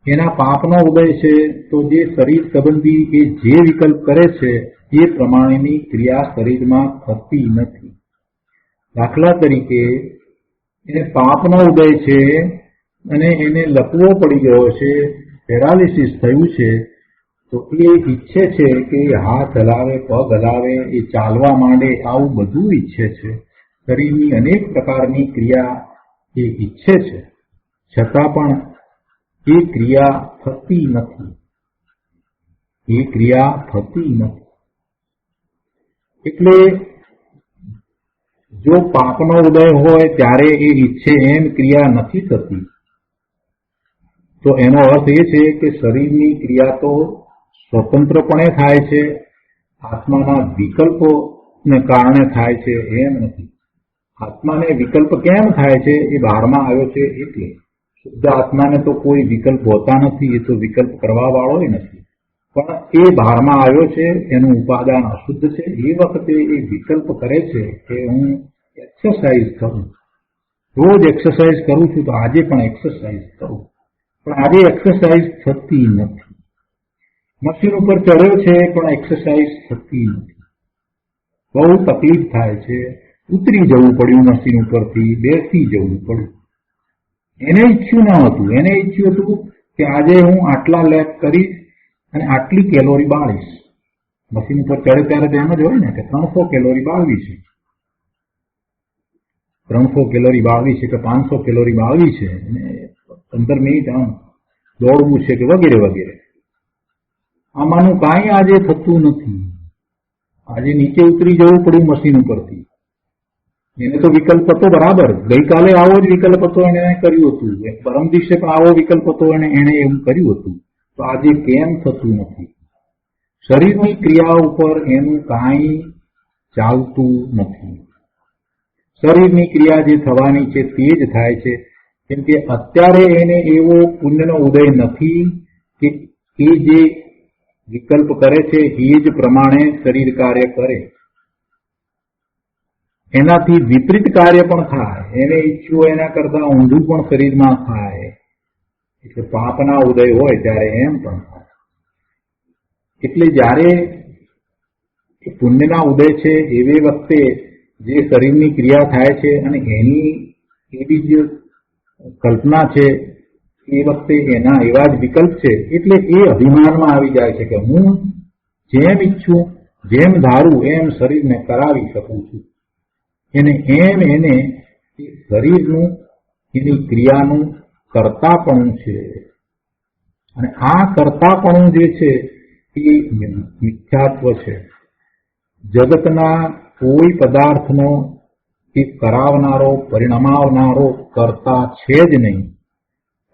એના પાપનો ઉદય છે તો જે શરીર સંબંધી એ જે વિકલ્પ કરે છે એ પ્રમાણેની ક્રિયા શરીરમાં થતી નથી. દાખલા તરીકે એને પાપનો ઉદય છે અને એને લકવો પડી ગયો છે, પેરાલિસિસ થયું છે, તો એ ઈચ્છે છે કે હાથ હલાવે, પગ હલાવે, એ ચાલવા માંડે, આવું બધું ઈચ્છે છે. શરીરની અનેક પ્રકારની ક્રિયા એ ઈચ્છે છે, છતાં પણ એ ક્રિયા થતી નથી. એ ક્રિયા થતી નથી. એટલે જો પાપનો ઉદય હોય ત્યારે એ ઈચ્છે એમ ક્રિયા નથી થતી, તો એનો અર્થ એ છે કે શરીરની ક્રિયા તો સ્વતંત્રપણે થાય છે, આત્માના વિકલ્પોને કારણે થાય છે એમ નથી. આત્માને વિકલ્પ કેમ થાય છે? એ બહારમાં આવ્યો છે એટલે. શુદ્ધ આત્માને તો કોઈ વિકલ્પ હોતા નથી, એ તો વિકલ્પ કરવા વાળો નથી, પણ એ બહારમાં આવ્યો છે, એનું ઉપાદાન અશુદ્ધ છે. એ વખતે એ વિકલ્પ કરે છે કે હું એક્સરસાઇઝ કરું, રોજ એક્સરસાઇઝ કરું છું, તો આજે પણ એક્સરસાઇઝ કરું, પણ આજે એક્સરસાઇઝ થતી નથી. મશીન ઉપર ચડ્યો છે પણ એક્સરસાઇઝ થતી નથી. બહુ તકલીફ થાય છે, ઉતરી જવું પડ્યું મશીન ઉપરથી, બેસી જવું પડ્યું. એને ઈચ્છ્યું ન હતું. એને ઈચ્છ્યું હતું કે આજે હું આટલા લેપ કરીશ અને આટલી કેલોરી બાળીશ. મશીન ઉપર ચડે ત્યારે તો એમ જ હોય ને કે 300 કેલોરી બાળવી છે, 300 કેલોરી બાળવી છે કે 500 કેલોરી બાળવી છે, અને 15 મિનિટ આમ દોડવું છે કે વગેરે વગેરે. આમાંનું કાંઈ આજે થતું નથી. આજે નીચે ઉતરી જવું પડ્યું મશીન ઉપરથી. એને તો વિકલ્પ હતો બરાબર, ગઈકાલે આવો જ વિકલ્પ હતો એને કર્યું હતું, પરમ દિવસે પણ આવો વિકલ્પ હતો એને એમ કર્યું હતું. તો આજે કેમ થતું નથી? શરીરની ક્રિયા ઉપર એનું કાંઈ ચાલતું નથી. શરીરની ક્રિયા જે થવાની છે તે જ થાય છે, કેમ કે અત્યારે એને એવો પુણ્યનો ઉદય નથી કે એ જે વિકલ્પ કરે છે એ જ પ્રમાણે શરીર કાર્ય કરે. એનાથી વિપરીત કાર્ય પણ થાય, એને ઈચ્છ્યું એના કરતા ઊંધું પણ શરીરમાં થાય. એટલે પાપના ઉદય હોય ત્યારે એમ પણ થાય. એટલે જ્યારે પુણ્યના ઉદય છે એવી વખતે જે શરીરની ક્રિયા થાય છે અને એની એવી જ કલ્પના છે એ વખતે એના એવા જ વિકલ્પ છે, એટલે એ અભિમાનમાં આવી જાય છે કે હું જેમ ઈચ્છું જેમ ધારું એમ શરીરને કરાવી શકું છું. એને શરીરનું એની ક્રિયાનું કર્તાપણું છે. અને આ કર્તાપણું જે છે એ મિથ્યાત્વ છે. જગતના કોઈ પદાર્થનો એ કરાવનારો પરિણમાવનારો કર્તા છે જ નહીં.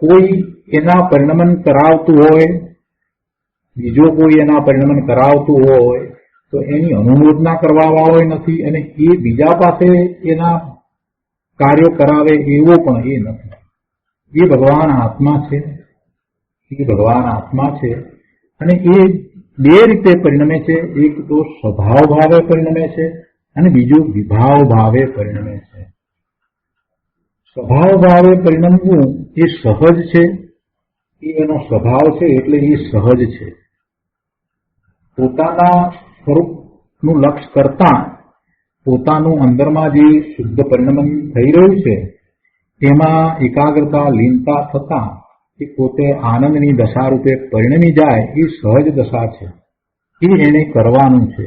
કોઈ એના પરિણમન કરાવતું હોય, બીજો કોઈ એના પરિણમન કરાવતું હોય તો એની અનુમોદના કરવા વાળો નથી, અને એ બીજા પાસે એના કાર્યો કરાવે એવો પણ એ નથી. એ ભગવાન આત્મા છે. એ ભગવાન આત્મા છે અને એ બે રીતે પરિણમે છે. એક તો સ્વભાવ ભાવે પરિણમે છે અને બીજું વિભાવ ભાવે પરિણમે છે. સ્વભાવ ભાવે પરિણમવું એ સહજ છે, એ એનો સ્વભાવ છે, એટલે એ સહજ છે. પોતાના સ્વરૂપનું લક્ષ કરતા પોતાનું અંદરમાં જે શુદ્ધ પરિણમન થઈ રહ્યું છે તેમાં એકાગ્રતા લીનતા થતા એ પોતે આનંદની દશા રૂપે પરિણમી જાય એ સહજ દશા છે. એ એને કરવાનું છે.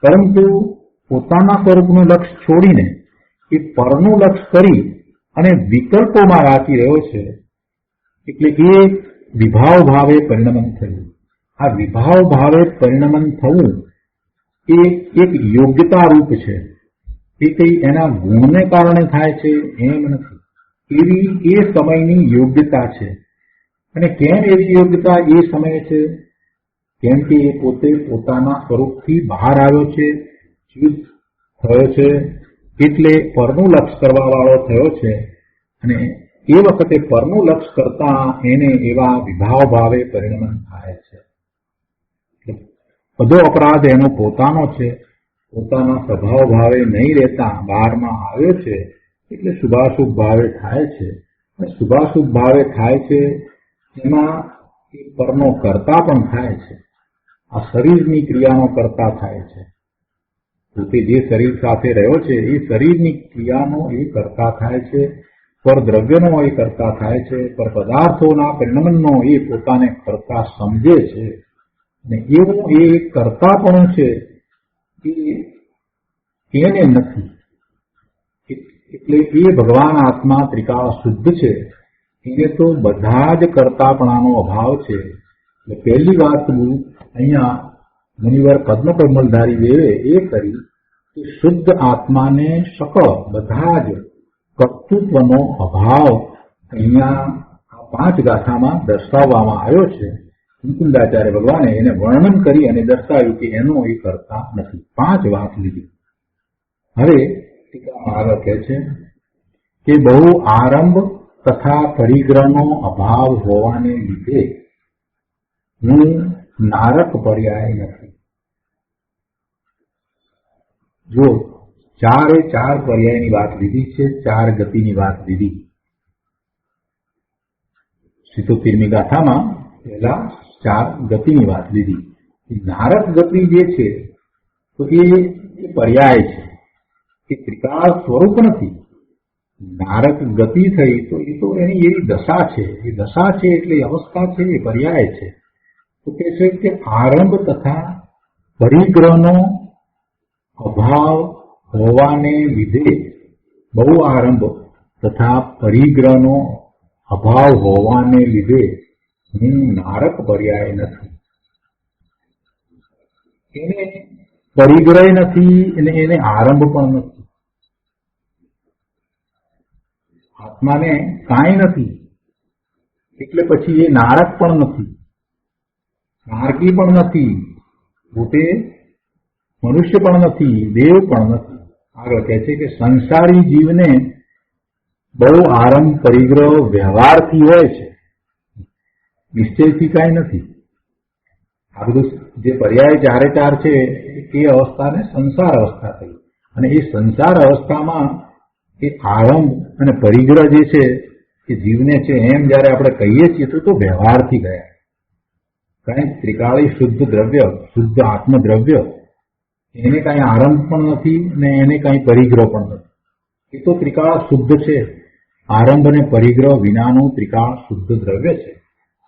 પરંતુ પોતાના સ્વરૂપનું લક્ષ છોડીને એ પરનું લક્ષ કરી અને વિકલ્પોમાં રાખી રહ્યો છે, એટલે એ વિભાવ ભાવે પરિણમન થયું. આ વિભાવ ભાવે પરિણમન થવું એ એક યોગ્યતા રૂપ છે. એ કઈ એના ગુણને કારણે થાય છે એમ નથી. એવી એ સમયની યોગ્યતા છે. અને કેમ એવી યોગ્યતા એ સમયે છે? કેમ કે એ પોતે પોતાના સ્વરૂપથી બહાર આવ્યો છે, ચૂત થયો છે, એટલે પરનું લક્ષ કરવા વાળો થયો છે. અને એ વખતે પરનું લક્ષ કરતા એને એવા વિભાવ ભાવે પરિણમન થાય છે. બધો અપરાધ એનો પોતાનો છે. પોતાના સ્વભાવ ભાવે નહીં રહેતા બહારમાં આવ્યો છે, એટલે શુભાશુભ ભાવે થાય છે. અને શુભાશુભ ભાવે થાય છે એમાં એ પરનો કર્તા પણ થાય છે. આ શરીરની ક્રિયાનો કર્તા થાય છે. પોતે જે શરીર સાથે રહ્યો છે એ શરીરની ક્રિયાનો એ કર્તા થાય છે. પર દ્રવ્યનો એ કર્તા થાય છે. પર પદાર્થોના પરિણમનનો એ પોતાને કર્તા સમજે છે. અને એવું એ કર્તા પણ છે એને નથી. એટલે એ ભગવાન આત્મા ત્રિકાળ શુદ્ધ છે. એને તો બધા જ કર્તાપણાનો અભાવ છે. એટલે પહેલી વાત અહીંયા મુનિવર પદ્મકમલધારી દેવે એ કરી કે શુદ્ધ આત્માને સકળ બધા જ કર્તૃત્વનો અભાવ અહીંયા આ 5 ગાથામાં દર્શાવવામાં આવ્યો છે. મુકુંદાચાર્ય ભગવાને એને વર્ણન કરી અને દર્શાવ્યું કે એનો એ કરતા નથી. 5 વાત લીધી. હવે ટીકામાં આગળ કહે છે કે બહુ આરંભ તથા પરિગ્રહનો અભાવ હોવાને લીધે હું નારક પર્યાય નથી. જો 4 પર્યાયની વાત લીધી છે, 4 ગતિની વાત લીધી. 77મી ગાથામાં પહેલા 4 ગતિની વાત લીધી. નારક ગતિ જે છે તો એ પર્યાય છે, એ ત્રિકાળ સ્વરૂપ નથી. નારક ગતિ થઈ તો એ તો એની એવી દશા છે. એ દશા છે એટલે અવસ્થા છે, એ પર્યાય છે. તો કે છે કે આરંભ તથા પરિગ્રહનો અભાવ હોવાને લીધે, બહુ આરંભ તથા પરિગ્રહનો અભાવ હોવાને લીધે હું નારક પર્યાય નથી. એને પરિગ્રહ નથી અને એને આરંભ પણ નથી. આત્માને કાંઈ નથી એટલે પછી એ નારક પણ નથી, નારકી પણ નથી, પોતે મનુષ્ય પણ નથી, દેવ પણ નથી. આગળ કહે છે કે સંસારી જીવને બહુ આરંભ પરિગ્રહ વ્યવહારથી હોય છે, નિશ્ચયથી કાંઈ નથી. આ બધું જે પર્યાય ચારે ચાર છે એ અવસ્થાને સંસાર અવસ્થા થઈ. અને એ સંસાર અવસ્થામાં એ આરંભ અને પરિગ્રહ જે છે એ જીવને છે એમ જયારે આપણે કહીએ છીએ તો વ્યવહારથી ગયા. કારણ ત્રિકાળી શુદ્ધ દ્રવ્ય, શુદ્ધ આત્મદ્રવ્ય, એને કાંઈ આરંભ પણ નથી ને એને કાંઈ પરિગ્રહ પણ નથી. એ તો ત્રિકાળ શુદ્ધ છે, આરંભ અને પરિગ્રહ વિનાનું ત્રિકાળ શુદ્ધ દ્રવ્ય છે.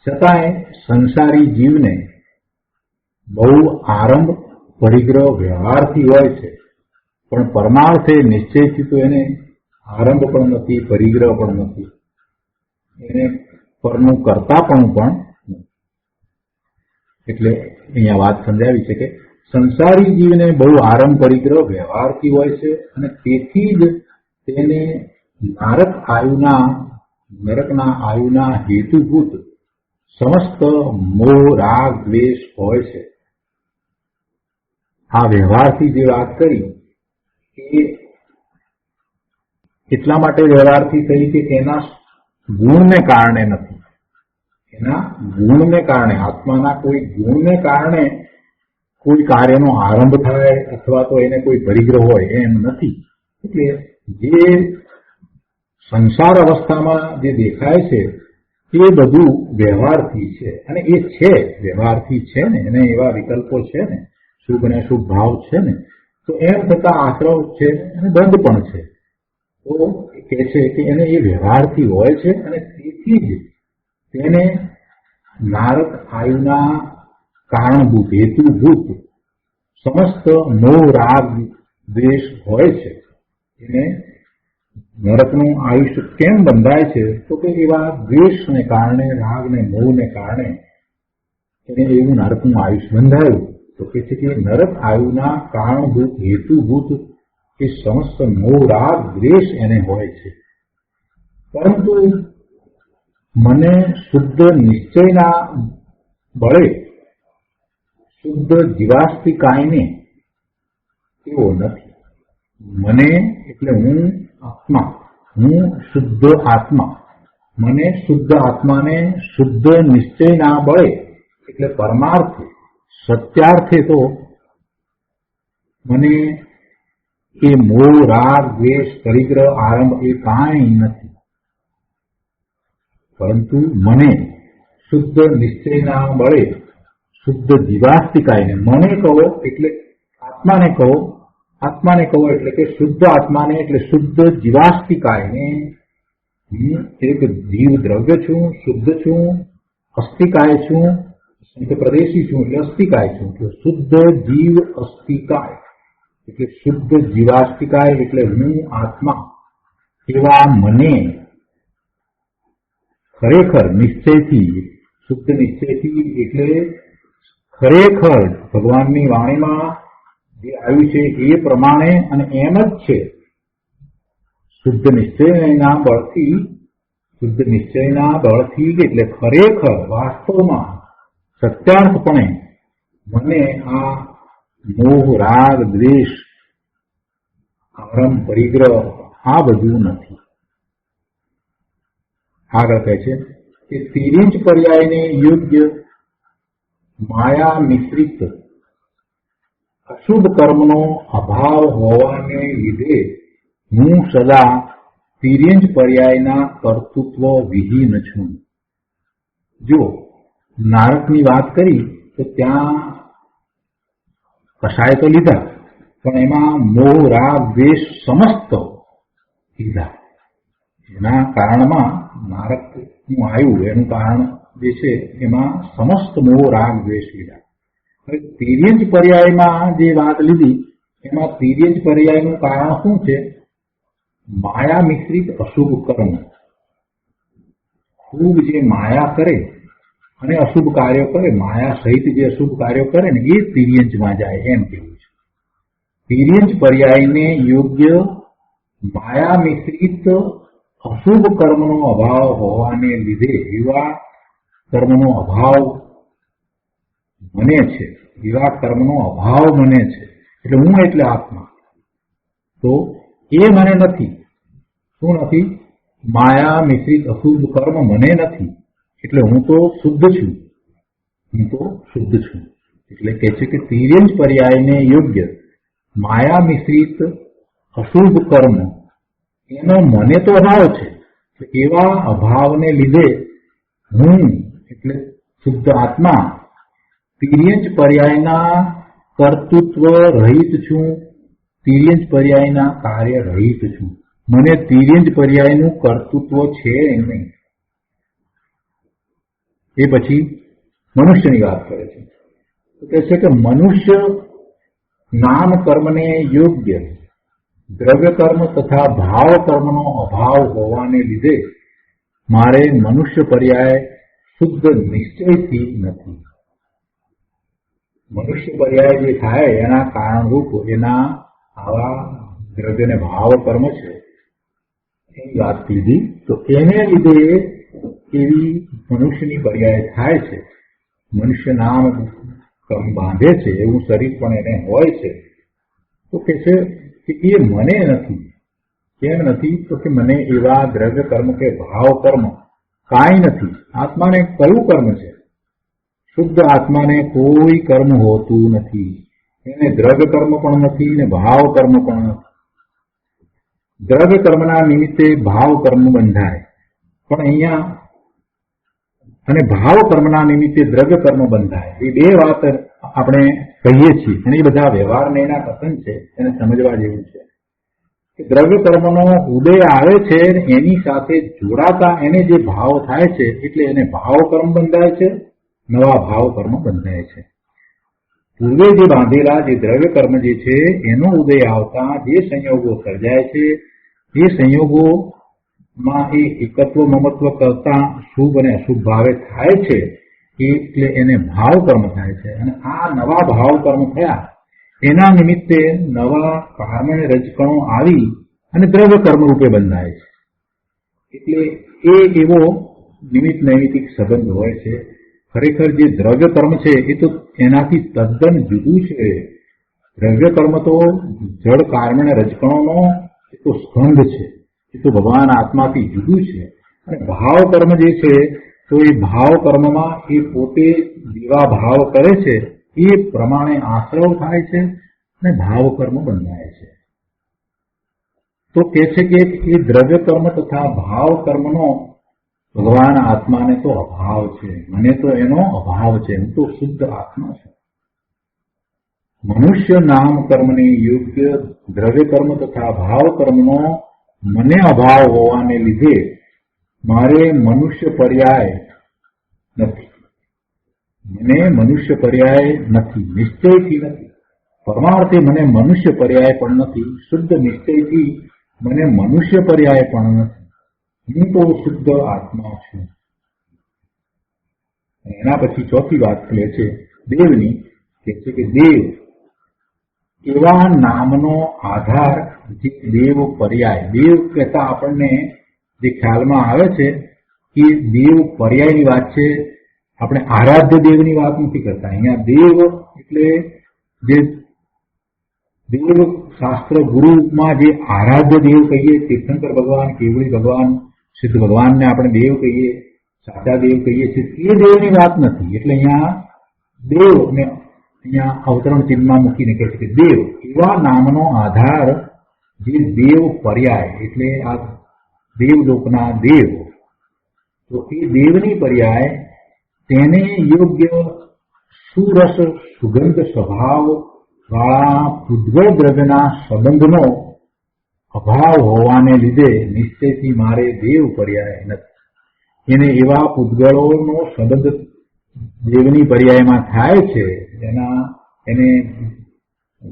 છતાંય સંસારી જીવને બહુ આરંભ પરિગ્રહ વ્યવહારથી હોય છે, પણ પરમાર્થે નિશ્ચયથી તો એને આરંભ પણ નથી, પરિગ્રહ પણ નથી, એને પરનું કરતાપણું પણ નથી. એટલે અહીંયા વાત સમજાવી છે કે સંસારી જીવને બહુ આરંભ પરિગ્રહ વ્યવહારથી હોય છે અને તેથી જ તેને નરકના આયુના હેતુભૂત સમસ્ત મોહ રાગ દ્વેષ હોય છે. આ વ્યવહારથી જે વાત કરી એ એટલા માટે વ્યવહારથી થઈ કે એના ગુણને કારણે નથી. એના ગુણને કારણે, આત્માના કોઈ ગુણને કારણે કોઈ કાર્યનો આરંભ થાય અથવા તો એને કોઈ પરિગ્રહ હોય એમ નથી. એટલે જે સંસાર અવસ્થામાં જે દેખાય છે એ બધું વ્યવહારથી છે. અને એ છે વ્યવહારથી છે ને, એને એવા વિકલ્પો છે ને, શુભ અને અશુભ ભાવ છે ને, તો એમ થતા આશ્રવ છે અને બંધ પણ છે. તો કહે છે કે એને એ વ્યવહારથી હોય છે અને તેથી જ તેને નારક આયુના કારણભૂત, હેતુભૂત સમસ્ત મોહ રાગ દ્વેષ હોય છે. એને નરકનું આયુષ્ય કેમ બંધાય છે તો કે એવા દ્વેષને કારણે, રાગને મોહને કારણે એને એવું નરકનું આયુષ્ય બંધાયું. તો કે છે કે નરક આયુના કારણભૂત, હેતુભૂત એ સમસ્ત મોહ રાગ દ્વેષ એને હોય છે. પરંતુ મને શુદ્ધ નિશ્ચયના બળે, શુદ્ધ જીવાસ્તિકાયને એવો નથી. મને એટલે હું આત્મા, હું શુદ્ધ આત્મા, મને શુદ્ધ આત્માને શુદ્ધ નિશ્ચયના બળે એટલે પરમાર્થે, સત્યાર્થે તો મને એ મોહ રાગ દ્વેષ પરિગ્રહ આરંભ એ કાંઈ નથી. પરંતુ મને શુદ્ધ નિશ્ચયના બળે, શુદ્ધ જીવાસ્તિકાયને, મને કહો એટલે આત્માને કહો, આત્માને કહો એટલે કે શુદ્ધ આત્માને એટલે શુદ્ધ જીવાસ્તિકાયને હું એક જીવ દ્રવ્ય છું, શુદ્ધ છું, અસ્તિકાય છું, પ્રદેશી છું એટલે અસ્તિકાય છું. એટલે શુદ્ધ જીવ અસ્તિકાય એટલે શુદ્ધ જીવાસ્તિકાય એટલે હું આત્મા એવા મને ખરેખર નિશ્ચયથી, શુદ્ધ નિશ્ચયથી એટલે ખરેખર ભગવાનની વાણીમાં જે આવ્યું છે એ પ્રમાણે અને એમ જ છે. શુદ્ધ નિશ્ચયના બળથી એટલે ખરેખર વાસ્તવમાં સત્યાર્થપણે મને આ મોહ રાગ દ્વેષ આરંભ પરિગ્રહ આ બધું નથી. આગળ કહે છે કે તિર્યંચ પર્યાયને યોગ્ય માયા મિશ્રિત અશુભ કર્મનો અભાવ હોવાને લીધે હું સદા તિર્યંચ પર્યાયના કર્તૃત્વ વિહીન છું. જો નારકની વાત કરી તો ત્યાં કસાય તો લીધા, પણ એમાં મોહ રાગ દ્વેષ સમસ્ત લીધા. એના કારણમાં નારકનું આવ્યું એનું કારણ જે છે એમાં સમસ્ત મોહ રાગ દ્વેષ લીધા. હવે તિર્યંચ પર્યાયમાં જે વાત લીધી એમાં તિર્યંચ પર્યાયનું કારણ શું છે? માયા મિશ્રિત અશુભ કર્મ. ખૂબ જે માયા કરે અને અશુભ કાર્યો કરે, માયા સહિત જે અશુભ કાર્યો કરે ને એ તિર્યંચમાં જાય એમ કેવું છે. તિર્યંચ પર્યાયને યોગ્ય માયા મિશ્રિત અશુભ કર્મનો અભાવ હોવાને લીધે એવા કર્મનો અભાવ મને છે, એવા કર્મનો અભાવ મને છે, એટલે હું એટલે આત્મા, તો એ મને નથી. શું નથી? માયા મિશ્રિત અશુભ કર્મ મને નથી, એટલે હું તો શુદ્ધ છું. હું તો શુદ્ધ છું એટલે કહે છે કે તિર્યંચ પર્યાયને યોગ્ય માયા મિશ્રિત અશુભ કર્મ એનો મને તો અભાવ છે. એવા અભાવને લીધે હું એટલે શુદ્ધ આત્મા તિર્યંચ પર્યાયના કર્તૃત્વ રહિત છું, તિર્યંચ પર્યાયના કાર્ય રહિત છું. મને તિર્યંચ પર્યાયનું કર્તૃત્વ છે નહીં. એ પછી મનુષ્યની વાત કરે છે. કહે છે કે મનુષ્ય નામ કર્મને યોગ્ય દ્રવ્ય કર્મ તથા ભાવ કર્મનો અભાવ હોવાને લીધે મારે મનુષ્ય પર્યાય શુદ્ધ નિશ્ચયથી નથી. મનુષ્ય પર્યાય જે થાય એના કારણરૂપ એના આવા દ્રવ્ય ને ભાવ કર્મ છે એની વાત કીધી. તો એને લીધે એવી મનુષ્યની પર્યાય થાય છે. મનુષ્ય નામ કર્મ બાંધે છે એવું શરીર પણ એને હોય છે. તો કે છે કે એ મને નથી. કેમ નથી? તો કે મને એવા દ્રવ્ય કર્મ કે ભાવ કર્મ કાંઈ નથી. આત્માને કયું કર્મ છે? શુદ્ધ આત્માને કોઈ કર્મ હોતું નથી. એને દ્રવ્ય કર્મ પણ નથી ને ભાવ કર્મ પણ નથી. દ્રવ્ય કર્મના નિમિત્તે ભાવ કર્મ બંધાય, પણ અહીંયા અને ભાવ કર્મના નિમિત્તે દ્રવ્ય કર્મ બંધાય. એ બે વાત આપણે કહીએ છીએ અને એ બધા વ્યવહારને એના કથન છે, એને સમજવા જેવું છે કે દ્રવ્ય કર્મનો ઉદય આવે છે એની સાથે જોડાતા એને જે ભાવ થાય છે એટલે એને ભાવ કર્મ બંધાય છે, નવા ભાવ કર્મ બંધાય છે. પૂર્વે જે બાંધેલા જે દ્રવ્ય કર્મ જે છે એનો ઉદય આવતા જે સંયોગો સર્જાય છે એ સંયોગોમાં એ એકત્વ મમત્વ કરતા શુભ અને અશુભ ભાવે થાય છે એટલે એને ભાવ કર્મ થાય છે. અને આ નવા ભાવ કર્મ થયા એના નિમિત્તે નવા કાર્મણે રજકણો આવી અને દ્રવ્ય કર્મ રૂપે બંધાય છે. એટલે એ એવો નિમિત્ત નૈમિતિક સંબંધ હોય છે. ખરેખર જે દ્રવ્ય કર્મ છે એ તો એનાથી તદ્દન જુદું છે. દ્રવ્ય કર્મ તો જળ કાર્મણે રજકણોનો એ તો સ્કંધ છે, એ તો ભગવાન આત્માથી જુદું છે. અને ભાવ કર્મ જે છે તો એ ભાવ કર્મમાં એ પોતે જેવા ભાવ કરે છે એ પ્રમાણે આશ્રવ થાય છે અને ભાવ કર્મ બંધાય છે. તો કહે છે કે એ દ્રવ્ય કર્મ તથા ભાવ કર્મનો ભગવાન આત્માને તો અભાવ છે, મને તો એનો અભાવ છે. હું તો શુદ્ધ આત્મા છું. મનુષ્ય નામ કર્મને યોગ્ય દ્રવ્ય કર્મ તથા ભાવ કર્મનો મને અભાવ હોવાને લીધે મારે મનુષ્ય પર્યાય નથી. મને મનુષ્ય પર્યાય નથી, નિશ્ચયથી નથી. પરમાર્થે મને મનુષ્ય પર્યાય પણ નથી. શુદ્ધ નિશ્ચયથી મને મનુષ્ય પર્યાય પણ નથી. હું તો શુદ્ધ આત્મા છું. એના પછી ચોથી વાત લે છે દેવની, કે છે કે દેવ એવા નામનો આધાર જે દેવ પર્યાય. દેવ કહેતા આપણને જે ખ્યાલમાં આવે છે કે દેવ પર્યાયની વાત છે. આપણે આરાધ્ય દેવની વાત નથી કરતા. અહીંયા દેવ એટલે જે દેવ શાસ્ત્ર ગુરુમાં જે આરાધ્ય દેવ કહીએ, તીર્થંકર ભગવાન, કેવળી ભગવાન, સિદ્ધ ભગવાનને આપણે દેવ કહીએ, સાચા દેવ કહીએ છીએ, એ દેવની વાત નથી. એટલે અહીંયા દેવને અહીંયા અવતરણ ચિહ્નમાં મૂકીને કહે છે કે દેવ એવા નામનો આધાર જે દેવ પર્યાય, એટલે આ દેવલોકના દેવ. તો એ દેવની પર્યાય તેને યોગ્ય સુરસ સુગંધ સ્વભાવ વાળા ઉદ્ગળ દ્રવ્યના સંબંધનો અભાવ હોવાને લીધે નિશ્ચયથી મારે દેવ પર્યાય નથી. એને એવા પૂતગળોનો સંબંધ દેવની પર્યાયમાં થાય છે એને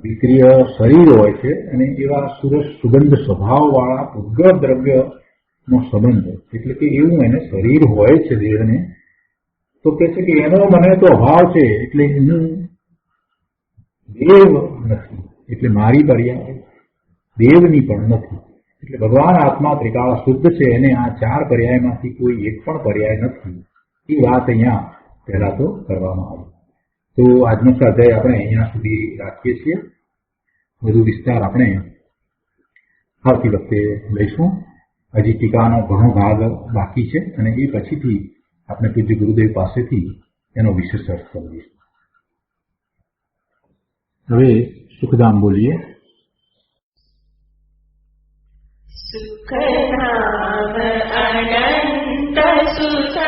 વિક્રિય શરીર હોય છે અને એવા સુરસ સુગંધ સ્વભાવ વાળા પૂતગળ દ્રવ્યનો સંબંધ, એટલે કે એવું એને શરીર હોય છે દેવને, તો કે છે કે એનો મને તો અભાવ છે, એટલે હું દેવ નથી, એટલે મારી પર્યાય દેવની પણ નથી. એટલે ભગવાન આત્મા ત્રિકાળ શુદ્ધ છે અને આ ચાર પર્યાયમાંથી કોઈ એક પણ પર્યાય નથી, એ વાત અહીંયા પહેલા તો કરવામાં આવી. તો આજનો સ્વાધ્યાય આપણે અહીંયા સુધી રાખીએ છીએ. વધુ વિસ્તાર આપણે આવતી વખતે લઈશું. હજી ટીકાનો ઘણો ભાગ બાકી છે અને એ પછીથી આપણે પૂજ્ય ગુરુદેવ પાસેથી એનો વિશેષ અર્થ કરીશું. હવે સુખધામ બોલીએ. સુખધામ અનંત સુખ